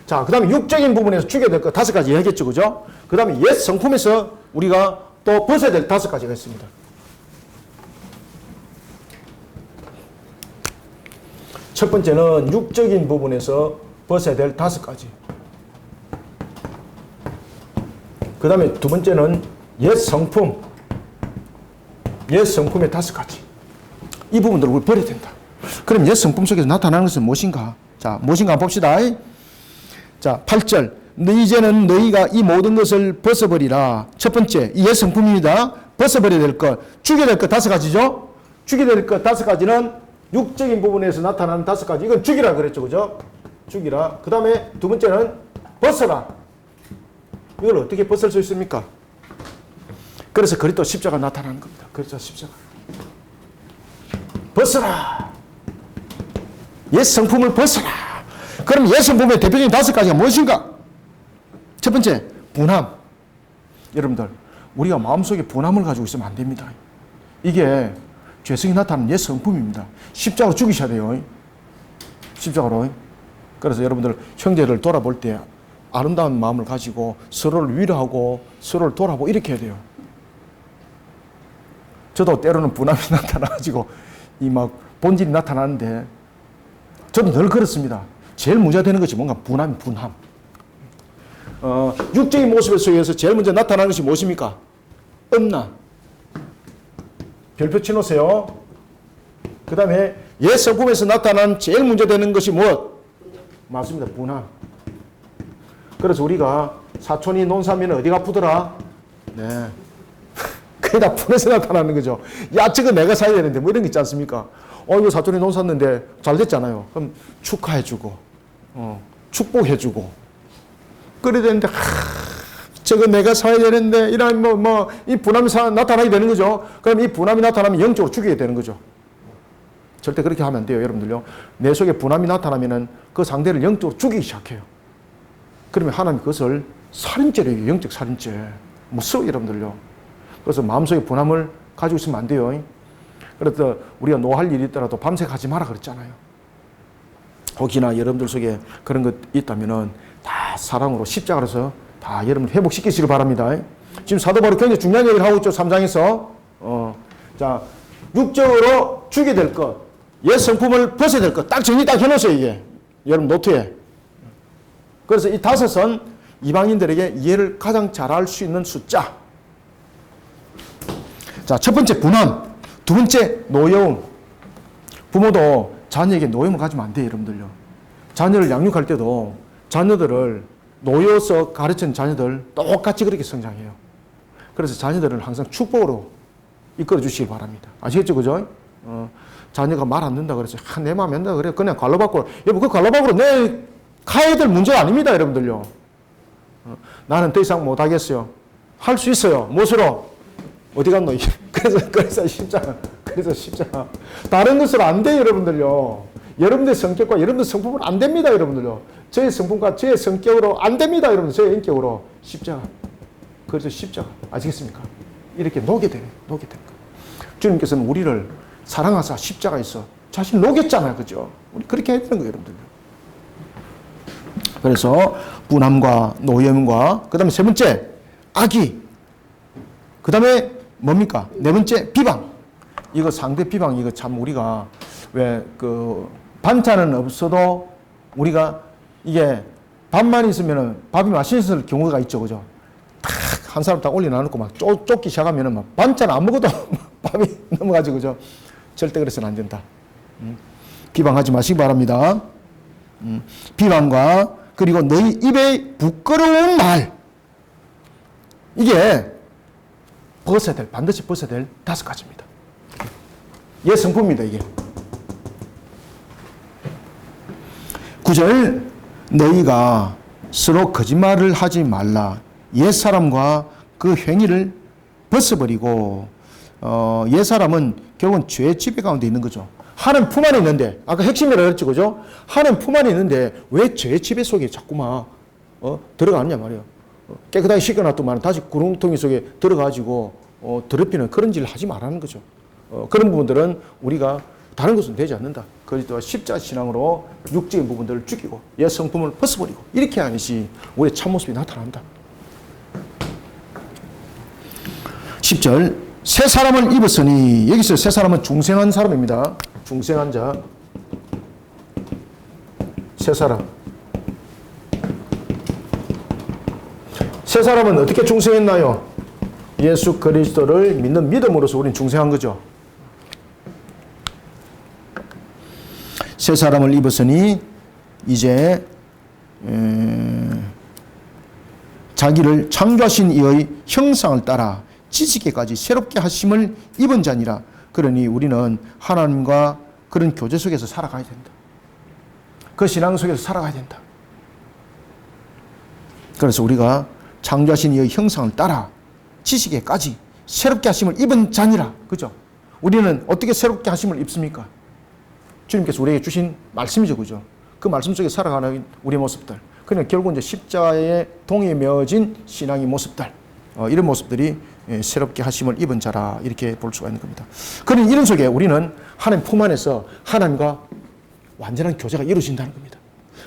자, 그 다음에 육적인 부분에서 주게 될 것 5가지 얘기했죠. 그죠? 그 다음에 옛 성품에서 우리가 또 벗어야 될 5가지가 있습니다. 첫 번째는 육적인 부분에서 벗어야 될 5가지. 그 다음에 두 번째는 옛 성품. 옛 성품의 5가지. 이 부분들을 우리 버려야 된다. 그럼 옛 성품 속에서 나타나는 것은 무엇인가? 자, 무엇인가 한번 봅시다. 자, 8절. 이제는 너희가 이 모든 것을 벗어버리라. 첫 번째, 이 옛 성품입니다. 벗어버려야 될 것. 죽여야 될 것 5가지죠? 죽여야 될 것 5가지는 육적인 부분에서 나타나는 5가지. 이건 죽이라 그랬죠. 그죠? 죽이라. 그 다음에 두 번째는 벗어라. 이걸 어떻게 벗을 수 있습니까? 그래서 그리스도 십자가 나타나는 겁니다. 그리스도 십자가. 벗어라. 옛 성품을 벗어라. 그럼 옛 성품의 대표적인 5가지가 무엇인가? 첫 번째, 분함. 여러분들, 우리가 마음속에 분함을 가지고 있으면 안 됩니다. 이게 죄성이 나타나는 옛 성품입니다. 십자가로 죽이셔야 돼요. 십자가로. 그래서 여러분들 형제를 돌아볼 때 아름다운 마음을 가지고 서로를 위로하고 서로를 돌아보고 이렇게 해야 돼요. 저도 때로는 분함이 나타나가지고 이 막 본질이 나타나는데 저도 늘 그렇습니다. 제일 문제가 되는 것이 뭔가 분함. 육적인 모습에 의해서 제일 먼저 나타나는 것이 무엇입니까? 음란. 별표 치놓으세요. 그 다음에 옛 성품에서 나타난 제일 문제되는 것이 무엇? 맞습니다. 분함. 그래서 우리가 사촌이 논사면 어디가 아프더라? 네. 그게 다 분에서 나타나는 거죠. 야, 저거 내가 사야 되는데 뭐 이런 게 있지 않습니까? 이거 사촌이 논 샀는데 잘 됐잖아요. 그럼 축하해주고, 축복해주고. 그래야 되는데, 저거 내가 사야 되는데 이런 이 분함이 나타나게 되는 거죠. 그럼 이 분함이 나타나면 영적으로 죽이게 되는 거죠. 절대 그렇게 하면 안 돼요, 여러분들요. 내 속에 분함이 나타나면은 그 상대를 영적으로 죽이기 시작해요. 그러면 하나님 그것을 살인죄로 해요. 영적 살인죄. 무서워, 여러분들요. 그래서 마음속에 분함을 가지고 있으면 안 돼요. 그래서 우리가 노할 일이 있더라도 밤새 가지 마라 그랬잖아요. 혹시나 여러분들 속에 그런 것 있다면은 다 사랑으로 십자가로서 다 여러분 회복시키시길 바랍니다. 지금 사도 바울이 굉장히 중요한 얘기를 하고 있죠. 3장에서. 자, 육적으로 주게 될 것, 옛 성품을 벗어야 될 것, 딱 정리 딱 해놓으세요, 이게. 여러분 노트에. 그래서 이 5은 이방인들에게 이해를 가장 잘할 수 있는 숫자. 자, 첫 번째 분함, 두 번째 노여움. 부모도 자녀에게 노여움을 가지면 안 돼요, 여러분들요. 자녀를 양육할 때도 자녀들을 노여서 가르친 자녀들 똑같이 그렇게 성장해요. 그래서 자녀들을 항상 축복으로 이끌어 주시기 바랍니다. 아시겠죠, 그죠? 자녀가 말 안 듣는다 그래서 내 마음에 안 든다 그래. 그냥 갈로바꾸로. 여러분, 그 갈로바꾸로 내 가야 될 문제가 아닙니다, 여러분들요. 나는 더 이상 못 하겠어요. 할 수 있어요. 무엇으로? 어디 갔노? 그래서 십자가. 그래서 십자가. 다른 것으로 안 돼요, 여러분들요. 여러분들 성격과 여러분들 성품은 안 됩니다, 여러분들요. 저의 성품과 저의 성격으로 안 됩니다, 여러분. 저의 인격으로. 십자가. 그래서 십자가. 아시겠습니까? 이렇게 녹게 되는 거예요. 주님께서는 우리를 사랑하사 십자가에서 자신을 녹였잖아요. 그죠? 우리 그렇게 해야 되는 거예요, 여러분들. 그래서 분함과 노여움과 그 다음에 세 번째 악의, 그 다음에 뭡니까? 네 번째 비방. 이거 상대 비방, 이거 참 우리가 왜 그 반찬은 없어도 우리가 이게 밥만 있으면은 밥이 맛있을 경우가 있죠, 그죠? 탁 한 사람 딱 올려놔놓고 막 쫓기 시작하면은 막 반찬 안 먹어도 밥이 넘어가지고, 그죠? 절대 그래서는 안 된다. 비방하지 마시기 바랍니다. 비방과 그리고 너희 입에 부끄러운 말. 이게 반드시 벗어야 될 5가지입니다. 옛 성품입니다, 이게. 9절, 너희가 서로 거짓말을 하지 말라. 옛사람과 그 행위를 벗어버리고, 옛사람은 결국은 죄의 지배 가운데 있는 거죠. 하나님 품 안에 있는데, 아까 핵심이라고 그랬죠, 그죠? 하나님 품 안에 있는데 왜 죄의 지배 속에 자꾸만 들어가느냐 말이에요. 깨끗하게 씻겨놨더만 다시 구렁텅이 속에 들어가지고 더럽히는 그런 짓을 하지 말라는 거죠. 그런 부분들은 우리가 다른 것은 되지 않는다. 그래서 십자 신앙으로 육적인 부분들을 죽이고 옛 성품을 벗어버리고 이렇게 하듯이 우리의 참모습이 나타난다. 10절, 새 사람을 입었으니, 여기서 새 사람은 중생한 사람입니다. 중생한 자, 새 사람. 새 사람은 어떻게 중생했나요? 예수 그리스도를 믿는 믿음으로서 우리는 중생한 거죠. 새 사람을 입었으니 이제 자기를 창조하신 이의 형상을 따라 지식에까지 새롭게 하심을 입은 자니라. 그러니 우리는 하나님과 그런 교제 속에서 살아가야 된다. 그 신앙 속에서 살아가야 된다. 그래서 우리가 창조하신 이의 형상을 따라 지식에까지 새롭게 하심을 입은 자니라. 그죠? 우리는 어떻게 새롭게 하심을 입습니까? 주님께서 우리에게 주신 말씀이죠. 그죠? 그 말씀 속에 살아가는 우리의 모습들. 그러니까 결국 이제 십자가에 동에 메어진 신앙의 모습들. 이런 모습들이 새롭게 하심을 입은 자라, 이렇게 볼 수가 있는 겁니다. 그런 이런 속에 우리는 하나님 품 안에서 하나님과 완전한 교제가 이루어진다는 겁니다.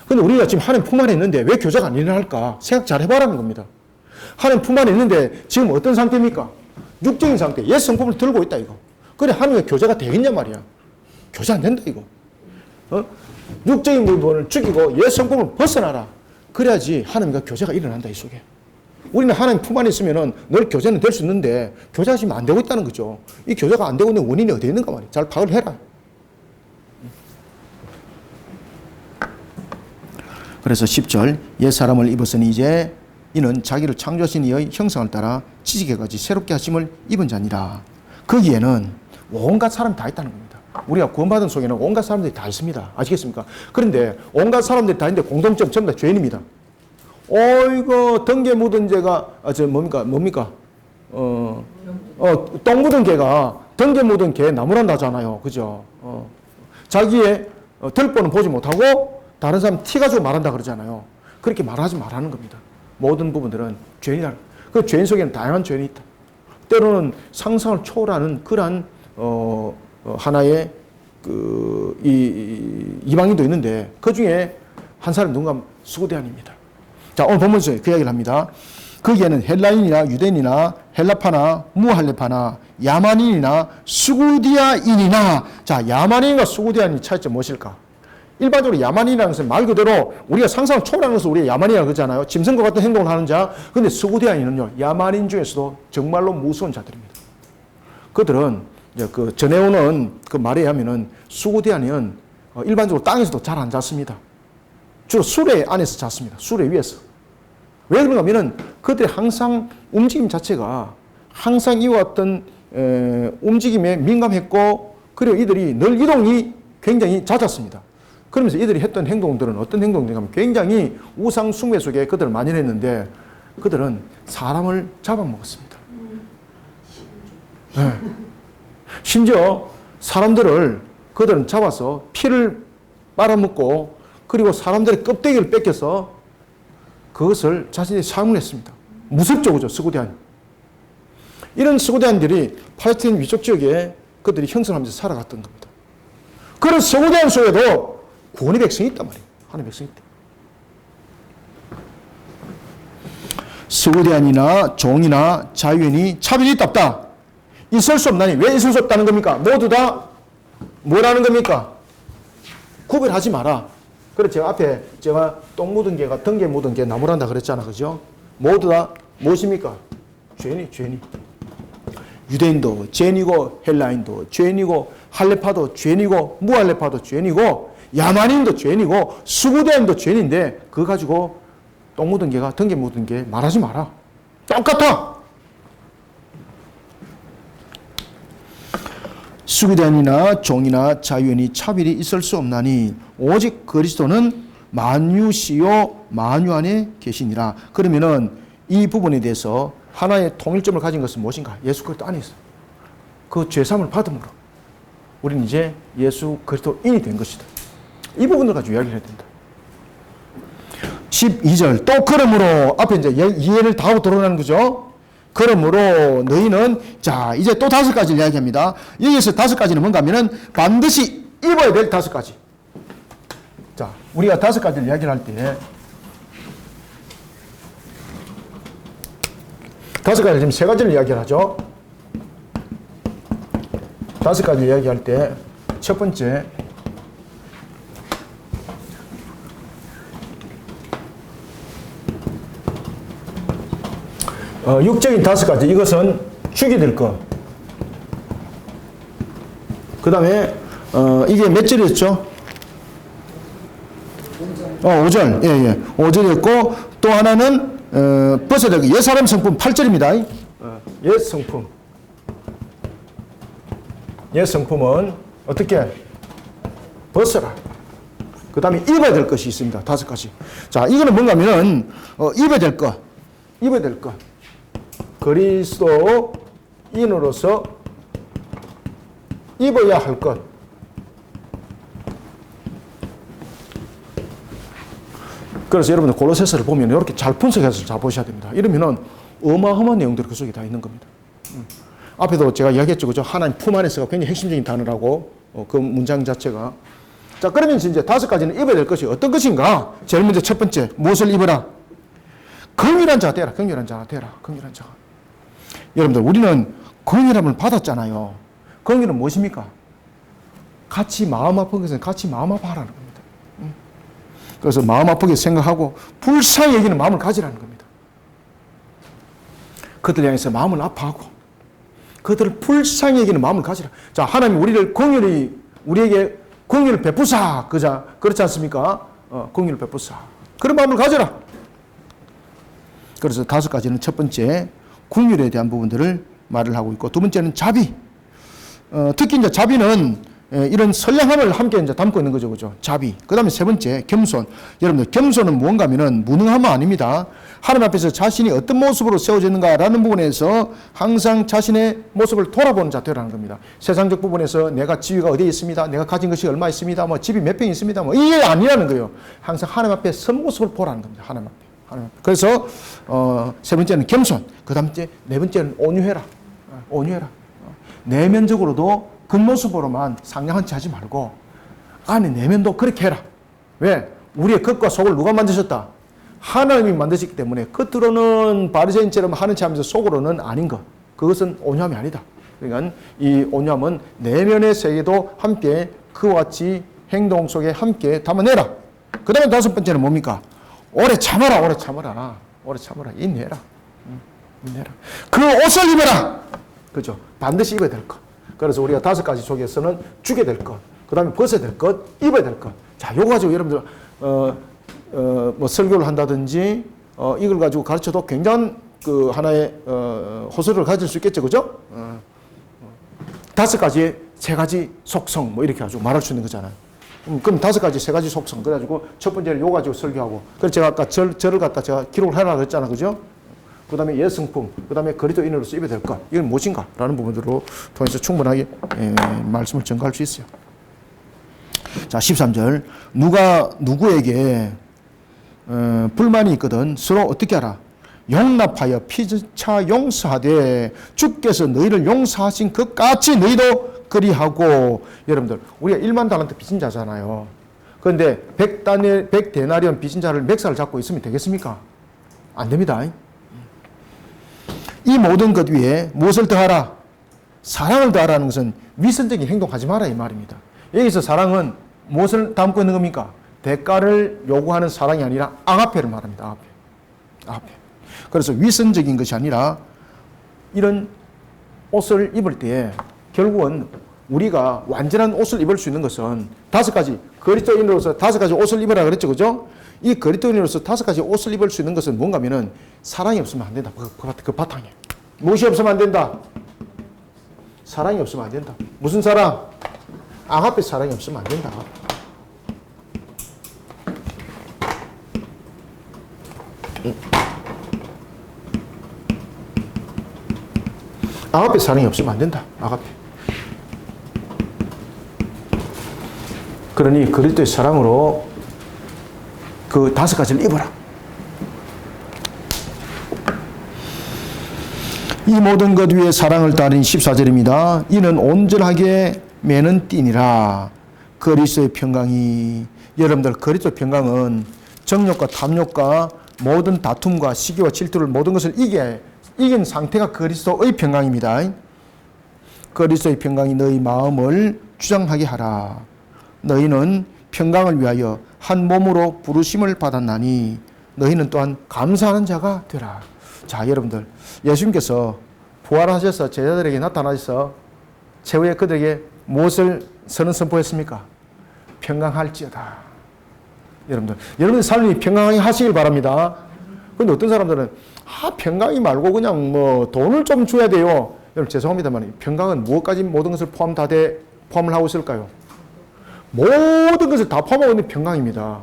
그런데 우리가 지금 하나님 품 안에 있는데 왜 교제가 안 일어날까? 생각 잘 해봐라는 겁니다. 하나님 품 안에 있는데 지금 어떤 상태입니까? 육적인 상태, 옛 성품을 들고 있다 이거. 그래 하나님과 교제가 되겠냐 말이야. 교제 안 된다 이거. 육적인 부분을 죽이고 옛 성품을 벗어나라. 그래야지 하나님과 교제가 일어난다 이 속에. 우리는 하나님 품 안에 있으면은 늘 교제는 될 수 있는데 교제가 지금 안 되고 있다는 거죠. 이 교제가 안 되고 있는 원인이 어디에 있는가 말이야. 잘 파악을 해라. 그래서 10절, 옛 사람을 입었으니 이제 이는 자기를 창조하신 이의 형상을 따라 지식에까지 새롭게 하심을 입은 자니라. 거기에는 온갖 사람이 다 있다는 겁니다. 우리가 구원받은 속에는 온갖 사람들이 다 있습니다. 아시겠습니까? 그런데 온갖 사람들이 다 있는데 공통점 전부 다 죄인입니다. 이거 등에 묻은 개가 뭡니까? 똥 묻은 개가 등에 묻은 개 나무란다잖아요. 그죠? 자기의 들보는 보지 못하고 다른 사람 티 가지고 말한다 그러잖아요. 그렇게 말하지 말라는 겁니다. 모든 부분들은 죄인이라. 그 죄인 속에는 다양한 죄인이 있다. 때로는 상상을 초월하는 그러한 하나의 이방인도 있는데 그 중에 한 사람이 누군가 스고대안입니다. 자, 오늘 본문에서 그 이야기를 합니다. 거기에는 헬라인이나 유대인이나 헬라파나 무할레파나 야만인이나 스구디아인이나, 자, 야만인과 스구디아인의 차이점 무엇일까? 일반적으로 야만인이라는 것은 말 그대로 우리가 상상을 초월하는 것을 우리가 야만이라고 그러잖아요. 짐승과 같은 행동을 하는 자. 근데 스구디아인은요, 야만인 중에서도 정말로 무서운 자들입니다. 그들은 이제 그 전해오는 그 말에 의하면은 스구디아인은 일반적으로 땅에서도 잘 안 잤습니다. 주로 수레 안에서 잤습니다. 수레 위에서. 왜 그런가 하면은 그들의 항상 움직임 자체가 항상 이와 같은 움직임에 민감했고, 그리고 이들이 늘 이동이 굉장히 잦았습니다. 그러면서 이들이 했던 행동들은 어떤 행동들이냐면 굉장히 우상 숭배 속에 그들을 만연했는데 그들은 사람을 잡아먹었습니다. 네. 심지어 사람들을 그들은 잡아서 피를 빨아먹고 그리고 사람들의 껍데기를 뺏겨서 그것을 자신이 사용을 했습니다. 무섭죠, 그죠? 스고디안. 이런 스고디안들이 팔레스타인 위쪽 지역에 그들이 형성하면서 살아갔던 겁니다. 그런 스고디안 속에도 구원의 백성이 있단 말이에요. 하나님의 백성이 있다. 스고디안이나 종이나 자유인이 차별이 있다 없다? 있을 수 없나니. 왜 있을 수 없다는 겁니까? 모두 다 뭐라는 겁니까? 구별하지 마라. 그래서 제가 똥 묻은 개가 등에 묻은 개 나무란다 그랬잖아. 그죠? 모두 다 무엇입니까? 죄인이. 유대인도 죄인이고, 헬라인도 죄인이고, 할레파도 죄인이고, 무할레파도 죄인이고, 야만인도 죄인이고, 스구디안도 죄인인데 그거 가지고 똥 묻은 개가 등에 묻은 개 말하지 마라. 똑같아. 스구디안이나 종이나 자유인이 차별이 있을 수 없나니 오직 그리스도는 만유시요 만유 안에 계시니라. 그러면은 이 부분에 대해서 하나의 통일점을 가진 것은 무엇인가? 예수 그리스도 안에 있어. 그 죄사함을 받음으로 우리는 이제 예수 그리스도인이 된 것이다. 이 부분을 가지고 이야기를 해야 된다. 12절 또 그러므로 앞에 이제 이해를 다 하고 들어가는 거죠. 그러므로 너희는, 자, 이제 또 5가지를 이야기합니다. 여기서 5가지는 뭔가 하면은 반드시 입어야 될 5가지. 자, 우리가 5가지를 이야기를 할 때 5가지, 지금 3가지를 이야기를 하죠. 5가지를 이야기할 때 첫 번째, 육적인 5가지. 이것은 죽이 될 것. 그 다음에 이게 몇 절이었죠? 5절. 예. 5절이었고 또 하나는 벗어야 될 것. 옛사람 성품 8절입니다. 옛 성품. 옛 성품은 어떻게? 벗어라. 그 다음에 입어야 될 것이 있습니다. 5가지. 자, 이거는 뭔가 하면은 입어야 될 것. 입어야 될 것. 그리스도인으로서 입어야 할 것. 그래서 여러분들 골로새서를 보면 이렇게 잘 분석해서 잘 보셔야 됩니다. 이러면은 어마어마한 내용들이 그 속에 다 있는 겁니다. 앞에도 제가 이야기했죠. 그죠? 하나님 품 안에서가 굉장히 핵심적인 단어라고, 그 문장 자체가. 자, 그러면 이제 5가지는 입어야 될 것이 어떤 것인가? 제일 먼저 첫 번째, 무엇을 입어라? 긍휼한 자가 되라. 긍휼한 자가 되라. 긍휼한 자가. 여러분들, 우리는 긍휼함을 받았잖아요. 긍휼은 무엇입니까? 같이 마음 아픈 것은 같이 마음 아파하라는 겁니다. 그래서 마음 아프게 생각하고 불쌍히 여기는 마음을 가지라는 겁니다. 그들 향해서 마음을 아파하고 그들을 불쌍히 여기는 마음을 가지라. 자, 하나님 우리에게 긍휼을 베푸사. 그렇지 않습니까? 긍휼을 베푸사. 그런 마음을 가져라. 그래서 5가지는 첫 번째 긍휼에 대한 부분들을 말을 하고 있고, 두 번째는 자비. 특히 이제 자비는 이런 선량함을 함께 이제 담고 있는 거죠. 그죠? 자비. 그 다음에 세 번째, 겸손. 여러분들, 겸손은 무언가 하면은 무능함은 아닙니다. 하나님 앞에서 자신이 어떤 모습으로 세워졌는가라는 부분에서 항상 자신의 모습을 돌아보는 자태라는 겁니다. 세상적 부분에서 내가 지위가 어디에 있습니다. 내가 가진 것이 얼마 있습니다. 뭐 집이 몇 평 있습니다. 뭐 이게 아니라는 거예요. 항상 하나님 앞에 선 모습을 보라는 겁니다. 하나님 앞에. 하나님 앞에. 그래서 세 번째는 겸손. 그 다음에 네 번째는 온유해라. 온유해라. 내면적으로도 겉모습으로만 상냥한 체 하지 말고 안에 내면도 그렇게 해라. 왜? 우리의 겉과 속을 누가 만드셨다? 하나님이 만드셨기 때문에 겉으로는 바리새인처럼 하는 체 하면서 속으로는 아닌 것. 그것은 온유함이 아니다. 그러니까 이 온유함은 내면의 세계도 함께 그와 같이 행동 속에 함께 담아내라. 그 다음에 다섯 번째는 뭡니까? 오래 참아라. 오래 참아라. 오래 참아라. 인내해라. 인내해라. 그 옷을 입어라. 그죠? 반드시 입어야 될 것. 그래서 우리가 다섯 가지 속에서는 주게 될 것, 그 다음에 벗어야 될 것, 입어야 될 것. 자, 요거 가지고 여러분들, 뭐 설교를 한다든지, 이걸 가지고 가르쳐도 굉장한 그 하나의, 호소를 가질 수 있겠죠. 그죠? 다섯 가지, 세 가지 속성, 뭐 이렇게 가지고 말할 수 있는 거잖아요. 그럼 다섯 가지, 세 가지 속성. 그래가지고 첫 번째는 요거 가지고 설교하고. 그래서 제가 아까 절을 갖다 제가 기록을 해라 그랬잖아요. 그죠? 그 다음에 예성품, 그 다음에 그리스도인으로서 입어야 될 것, 이건 무엇인가? 라는 부분들로 통해서 충분하게 말씀을 전가할 수 있어요. 자, 13절. 누가 누구에게 불만이 있거든 서로 어떻게 하라? 용납하여 피차 용서하되 주께서 너희를 용서하신 것 같이 너희도 그리하고. 여러분들, 우리가 1만 달란트 빚진 자잖아요. 그런데 100데나리온 빚진 자를 멱살을 잡고 있으면 되겠습니까? 안 됩니다. 이 모든 것 위에 무엇을 더하라? 사랑을 더하라는 것은 위선적인 행동하지 마라 이 말입니다. 여기서 사랑은 무엇을 담고 있는 겁니까? 대가를 요구하는 사랑이 아니라 아가페를 말합니다. 아가페. 아가페. 그래서 위선적인 것이 아니라 이런 옷을 입을 때 결국은 우리가 완전한 옷을 입을 수 있는 것은 다섯 가지, 그리스도인으로서 다섯 가지 옷을 입으라 그랬죠. 그죠? 이 그리스도인으로서 다섯 가지 옷을 입을 수 있는 것은 뭔가 하면은 사랑이 없으면 안 된다. 그 바탕에. 무엇이 없으면 안 된다? 사랑이 없으면 안 된다. 무슨 사랑? 아가페 사랑이 없으면 안 된다. 아가페 사랑이 없으면 안 된다. 아가페. 그러니 그리스도의 사랑으로 그 다섯 가지를 입어라. 이 모든 것 위에 사랑을 따르니 14절입니다. 이는 온전하게 매는 띠니라. 그리스도의 평강이. 여러분들, 그리스도의 평강은 정욕과 탐욕과 모든 다툼과 시기와 질투를 모든 것을 이긴 상태가 그리스도의 평강입니다. 그리스도의 평강이 너희 마음을 주장하게 하라. 너희는 평강을 위하여 한 몸으로 부르심을 받았나니 너희는 또한 감사하는 자가 되라. 자, 여러분들, 예수님께서 부활하셔서 제자들에게 나타나셔서 최후에 그들에게 무엇을 선언했습니까? 평강할지어다. 여러분들 삶이 평강하게 하시길 바랍니다. 그런데 어떤 사람들은 평강이 말고 그냥 뭐 돈을 좀 줘야 돼요. 여러분 죄송합니다만 평강은 무엇까지 모든 것을 포함을 하고 있을까요? 모든 것을 다 포함하고 있는 평강입니다.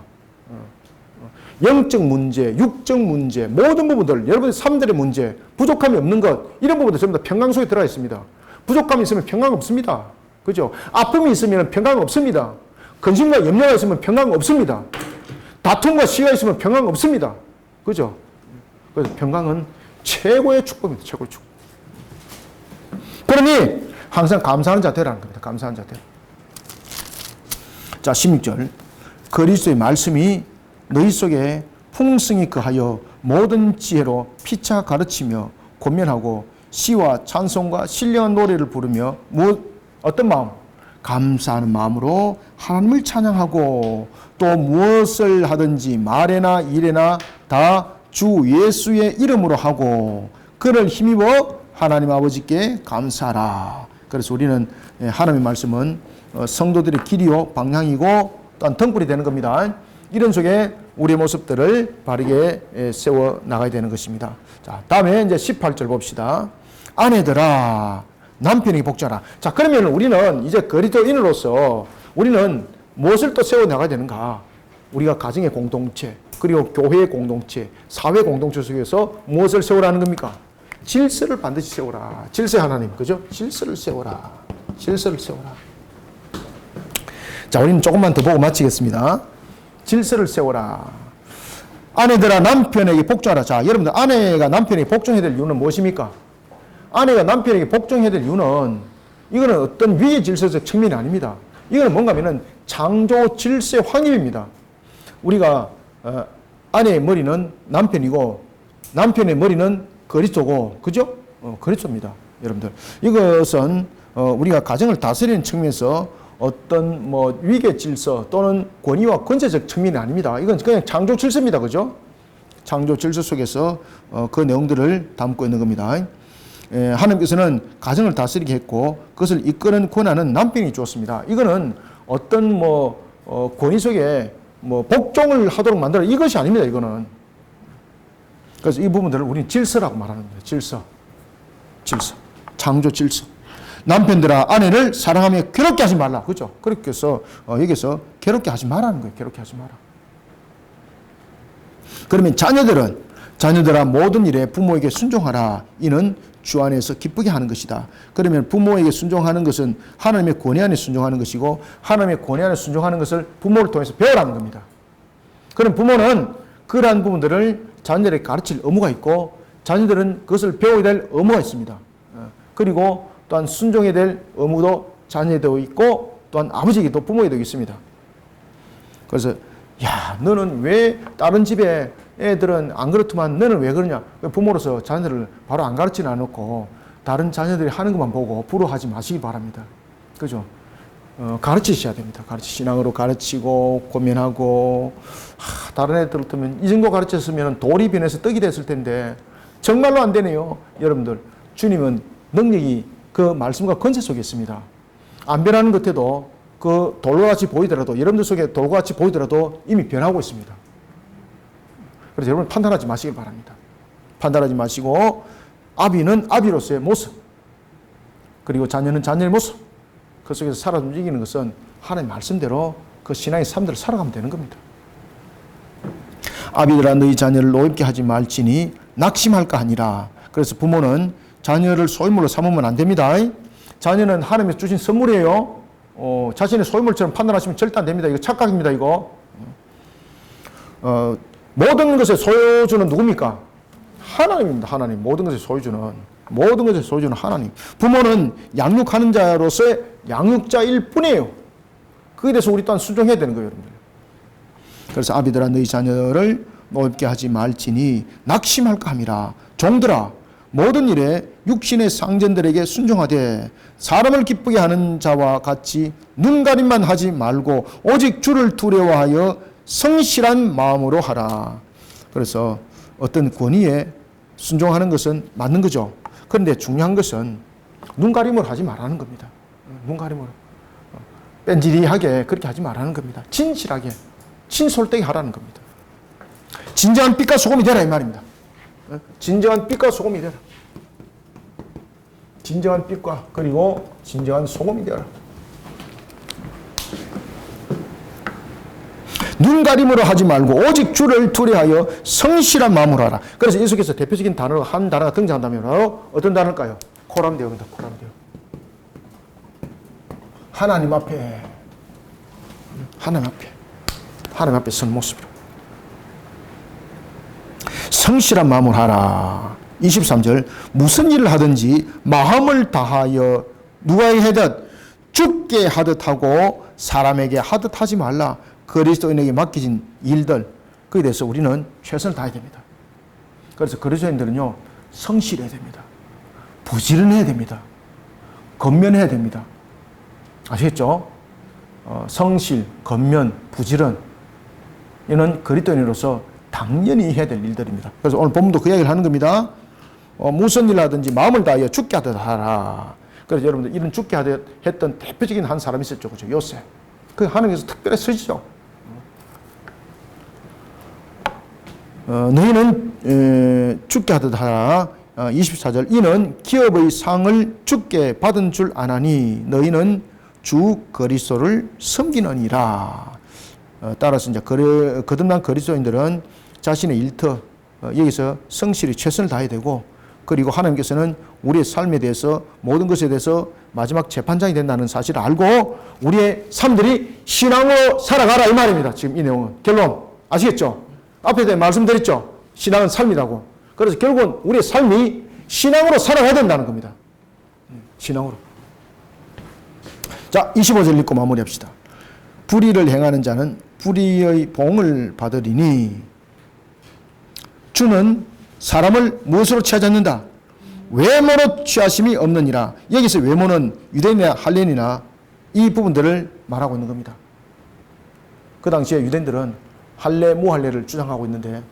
영적 문제, 육적 문제, 모든 부분들, 여러분의 삶들의 문제, 부족함이 없는 것, 이런 부분들 전부 다 평강 속에 들어가 있습니다. 부족함이 있으면 평강 없습니다. 그죠? 아픔이 있으면 평강 없습니다. 근심과 염려가 있으면 평강 없습니다. 다툼과 시기가 있으면 평강 없습니다. 그죠? 그래서 평강은 최고의 축복입니다. 최고의 축복. 그러니 항상 감사하는 자 되라는 겁니다. 감사하는 자 되라. 자, 16절. 그리스도의 말씀이 너희 속에 풍성히 거하여 모든 지혜로 피차 가르치며 권면하고 시와 찬송과 신령한 노래를 부르며 어떤 마음? 감사하는 마음으로 하나님을 찬양하고 또 무엇을 하든지 말에나 일에나 다 주 예수의 이름으로 하고 그를 힘입어 하나님 아버지께 감사하라. 그래서 우리는 하나님의 말씀은 성도들의 길이요 방향이고 또한 등불이 되는 겁니다. 이런 속에 우리의 모습들을 바르게 세워 나가야 되는 것입니다. 자, 다음에 이제 18절 봅시다. 아내들아 남편에게 복종하라. 자, 그러면 우리는 이제 그리스도인으로서 우리는 무엇을 또 세워나가야 되는가? 우리가 가정의 공동체, 그리고 교회의 공동체, 사회 공동체 속에서 무엇을 세우라는 겁니까? 질서를 반드시 세워라. 질서 하나님, 그죠? 질서를 세워라. 질서를 세워라. 자, 우리는 조금만 더 보고 마치겠습니다. 질서를 세워라. 아내들아 남편에게 복종하라. 자, 여러분들 아내가 남편에게 복종해야 될 이유는 무엇입니까? 아내가 남편에게 복종해야 될 이유는 이거는 어떤 위의 질서적 측면이 아닙니다. 이거는 뭔가 하면은 창조 질서의 확립입니다. 우리가 아내의 머리는 남편이고 남편의 머리는 그리스도고, 그죠? 그리스도입니다. 여러분들. 이것은 우리가 가정을 다스리는 측면에서 어떤 뭐 위계 질서 또는 권위와 권세적 측면이 아닙니다. 이건 그냥 창조 질서입니다. 그죠? 창조 질서 속에서 그 내용들을 담고 있는 겁니다. 하나님께서는 가정을 다스리게 했고 그것을 이끄는 권한은 남편이 주었습니다. 이거는 어떤 뭐 권위 속에 뭐 복종을 하도록 만들어 이것이 아닙니다. 이거는. 그래서 이 부분들을 우리는 질서라고 말하는 거예요. 질서. 창조 질서. 남편들아 아내를 사랑하며 괴롭게 하지 말라. 그죠? 그렇게 해서 여기서 괴롭게 하지 말라는 거예요. 괴롭게 하지 마라. 그러면 자녀들아 모든 일에 부모에게 순종하라. 이는 주 안에서 기쁘게 하는 것이다. 그러면 부모에게 순종하는 것은 하나님의 권위 안에 순종하는 것이고 하나님의 권위 안에 순종하는 것을 부모를 통해서 배우라는 겁니다. 그럼 부모는 그러한 부분들을 자녀들에게 가르칠 의무가 있고 자녀들은 그것을 배워야 될 의무가 있습니다. 그리고 또한 순종해야 될 의무도 자녀에게도 있고 또한 아버지에게도 부모에게도 있습니다. 그래서 야 너는 왜 다른 집에 애들은 안 그렇더만 너는 왜 그러냐. 부모로서 자녀들을 바로 안 가르치는 않고 다른 자녀들이 하는 것만 보고 부러워하지 마시기 바랍니다. 그죠? 가르치셔야 됩니다. 신앙으로 가르치고 고민하고 다른 애들 같으면 이 정도 가르쳤으면 돌이 변해서 떡이 됐을 텐데 정말로 안 되네요. 여러분들 주님은 능력이 그 말씀과 권세 속에 있습니다. 안 변하는 것 같아도 그 돌같이 보이더라도 여러분들 속에 돌같이 보이더라도 이미 변하고 있습니다. 그래서 여러분 판단하지 마시길 바랍니다. 판단하지 마시고 아비는 아비로서의 모습 그리고 자녀는 자녀의 모습 그 속에서 살아 움직이는 것은 하나님 말씀대로 그 신앙의 삶대로 살아가면 되는 겁니다. 아비들아 너희 자녀를 노엽게 하지 말지니 낙심할까 하니라. 그래서 부모는 자녀를 소유물로 삼으면 안 됩니다. 자녀는 하나님이 주신 선물이에요. 자신의 소유물처럼 판단하시면 절대 안 됩니다. 이거 착각입니다. 이거. 모든 것의 소유주는 누굽니까? 하나님입니다. 하나님. 모든 것의 소유주는 하나님. 부모는 양육하는 자로서의 양육자일 뿐이에요. 그에 대해서 우리 또한 순종해야 되는 거예요. 여러분들. 그래서 아비들아 너희 자녀를 노엽게 하지 말지니 낙심할까 함이라. 종들아 모든 일에 육신의 상전들에게 순종하되 사람을 기쁘게 하는 자와 같이 눈가림만 하지 말고 오직 주를 두려워하여 성실한 마음으로 하라. 그래서 어떤 권위에 순종하는 것은 맞는 거죠. 그런데 중요한 것은 눈가림을 하지 말라는 겁니다. 눈가림을 뺀질이하게 그렇게 하지 말라는 겁니다. 진실하게 친솔되게 하라는 겁니다. 진정한 빛과 소금이 되라 이 말입니다. 진정한 빛과 소금이 되라. 진정한 빛과 그리고 진정한 소금이 되라. 눈가림으로 하지 말고 오직 주를 두려하여 성실한 마음으로 하라. 그래서 이 속에서 대표적인 단어가 한 단어가 등장한다면 바로 어떤 단어일까요? 코람데오입니다. 코람데오. 하나님 앞에 선 모습으로 성실한 마음으로 하라. 23절 무슨 일을 하든지 마음을 다하여 누가 하듯 죽게 하듯 하고 사람에게 하듯 하지 말라. 그리스도인에게 맡겨진 일들 그에 대해서 우리는 최선을 다해야 됩니다. 그래서 그리스도인들은요 성실해야 됩니다. 부지런해야 됩니다. 건면해야 됩니다. 아시겠죠? 성실, 건면, 부지런 이는 그리스도인으로서 당연히 해야 될 일들입니다. 그래서 오늘 본문도 그 이야기를 하는 겁니다. 무슨 일 하든지 마음을 다하여 죽게 하듯 하라. 그래서 여러분들 이런 죽게 하듯 했던 대표적인 한 사람이 있었죠. 그죠? 요셉. 그 하나님께서 특별히 쓰시죠. 너희는 죽게 하듯 하라. 24절 이는 기업의 상을 주께 받은 줄 아나니 너희는 주 그리스도를 섬기느니라. 따라서 이제 거듭난 그리스도인들은 자신의 일터 여기서 성실히 최선을 다해야 되고, 그리고 하나님께서는 우리의 삶에 대해서 모든 것에 대해서 마지막 재판장이 된다는 사실을 알고 우리의 삶들이 신앙으로 살아가라 이 말입니다. 지금 이 내용은 결론 아시겠죠? 앞에도 말씀드렸죠. 신앙은 삶이라고. 그래서 결국은 우리의 삶이 신앙으로 살아가야 된다는 겁니다. 신앙으로. 자, 25절 읽고 마무리합시다. 불의를 행하는 자는 불의의 봉을 받으리니 주는 사람을 무엇으로 취하지 않는다? 외모로 취하심이 없느니라. 여기서 외모는 유대인이나 할례인이나 이 부분들을 말하고 있는 겁니다. 그 당시에 유대인들은 할례, 무할례를 주장하고 있는데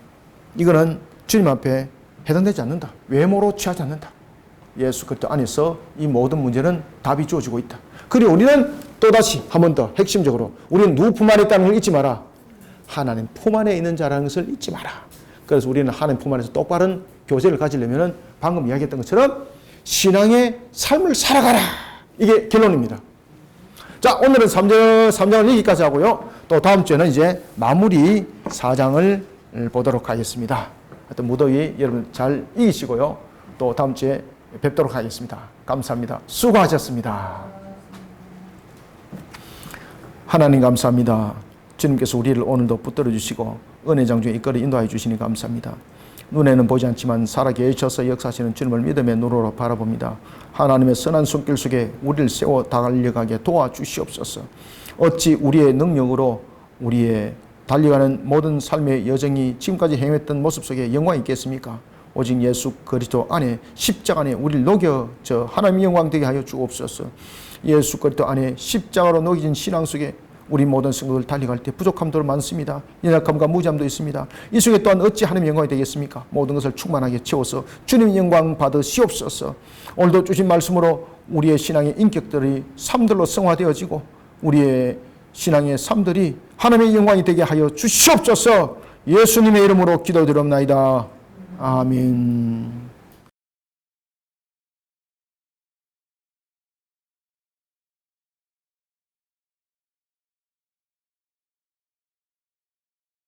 이거는 주님 앞에 해당되지 않는다. 외모로 취하지 않는다. 예수 그리스도 안에서 이 모든 문제는 답이 주어지고 있다. 그리고 우리는 또다시 한 번 더 핵심적으로 우리는 누구 품 안에 있다는 걸 잊지 마라. 하나님 품 안에 있는 자라는 것을 잊지 마라. 그래서 우리는 하나님 품 안에서 똑바른 교제를 가지려면 방금 이야기했던 것처럼 신앙의 삶을 살아가라. 이게 결론입니다. 자, 오늘은 3장을 여기까지 하고요. 또 다음 주에는 이제 마무리 4장을 보도록 하겠습니다. 하여튼 무더위 여러분 잘 이기시고요. 또 다음 주에 뵙도록 하겠습니다. 감사합니다. 수고하셨습니다. 하나님 감사합니다. 주님께서 우리를 오늘도 붙들어 주시고 은혜 장중에 이끌어 인도하여 주시니 감사합니다. 눈에는 보지 않지만 살아계셔서 역사하시는 주님을 믿음의 눈으로 바라봅니다. 하나님의 선한 손길 속에 우리를 세워 달려가게 도와주시옵소서. 어찌 우리의 능력으로 우리의 달려가는 모든 삶의 여정이 지금까지 행했던 모습 속에 영광이 있겠습니까? 오직 예수 그리스도 안에 십자가 안에 우리를 녹여 하나님의 영광 되게 하여 주옵소서. 예수 그리스도 안에 십자가로 녹여진 신앙 속에 우리 모든 성도들 달려갈 때 부족함도 많습니다. 연약함과 무지함도 있습니다. 이 속에 또한 어찌 하나님의 영광이 되겠습니까? 모든 것을 충만하게 채워서 주님의 영광 받으시옵소서. 오늘도 주신 말씀으로 우리의 신앙의 인격들이 삶들로 성화되어지고 우리의 신앙의 삶들이 하나님의 영광이 되게 하여 주시옵소서. 예수님의 이름으로 기도드립나이다. 아멘.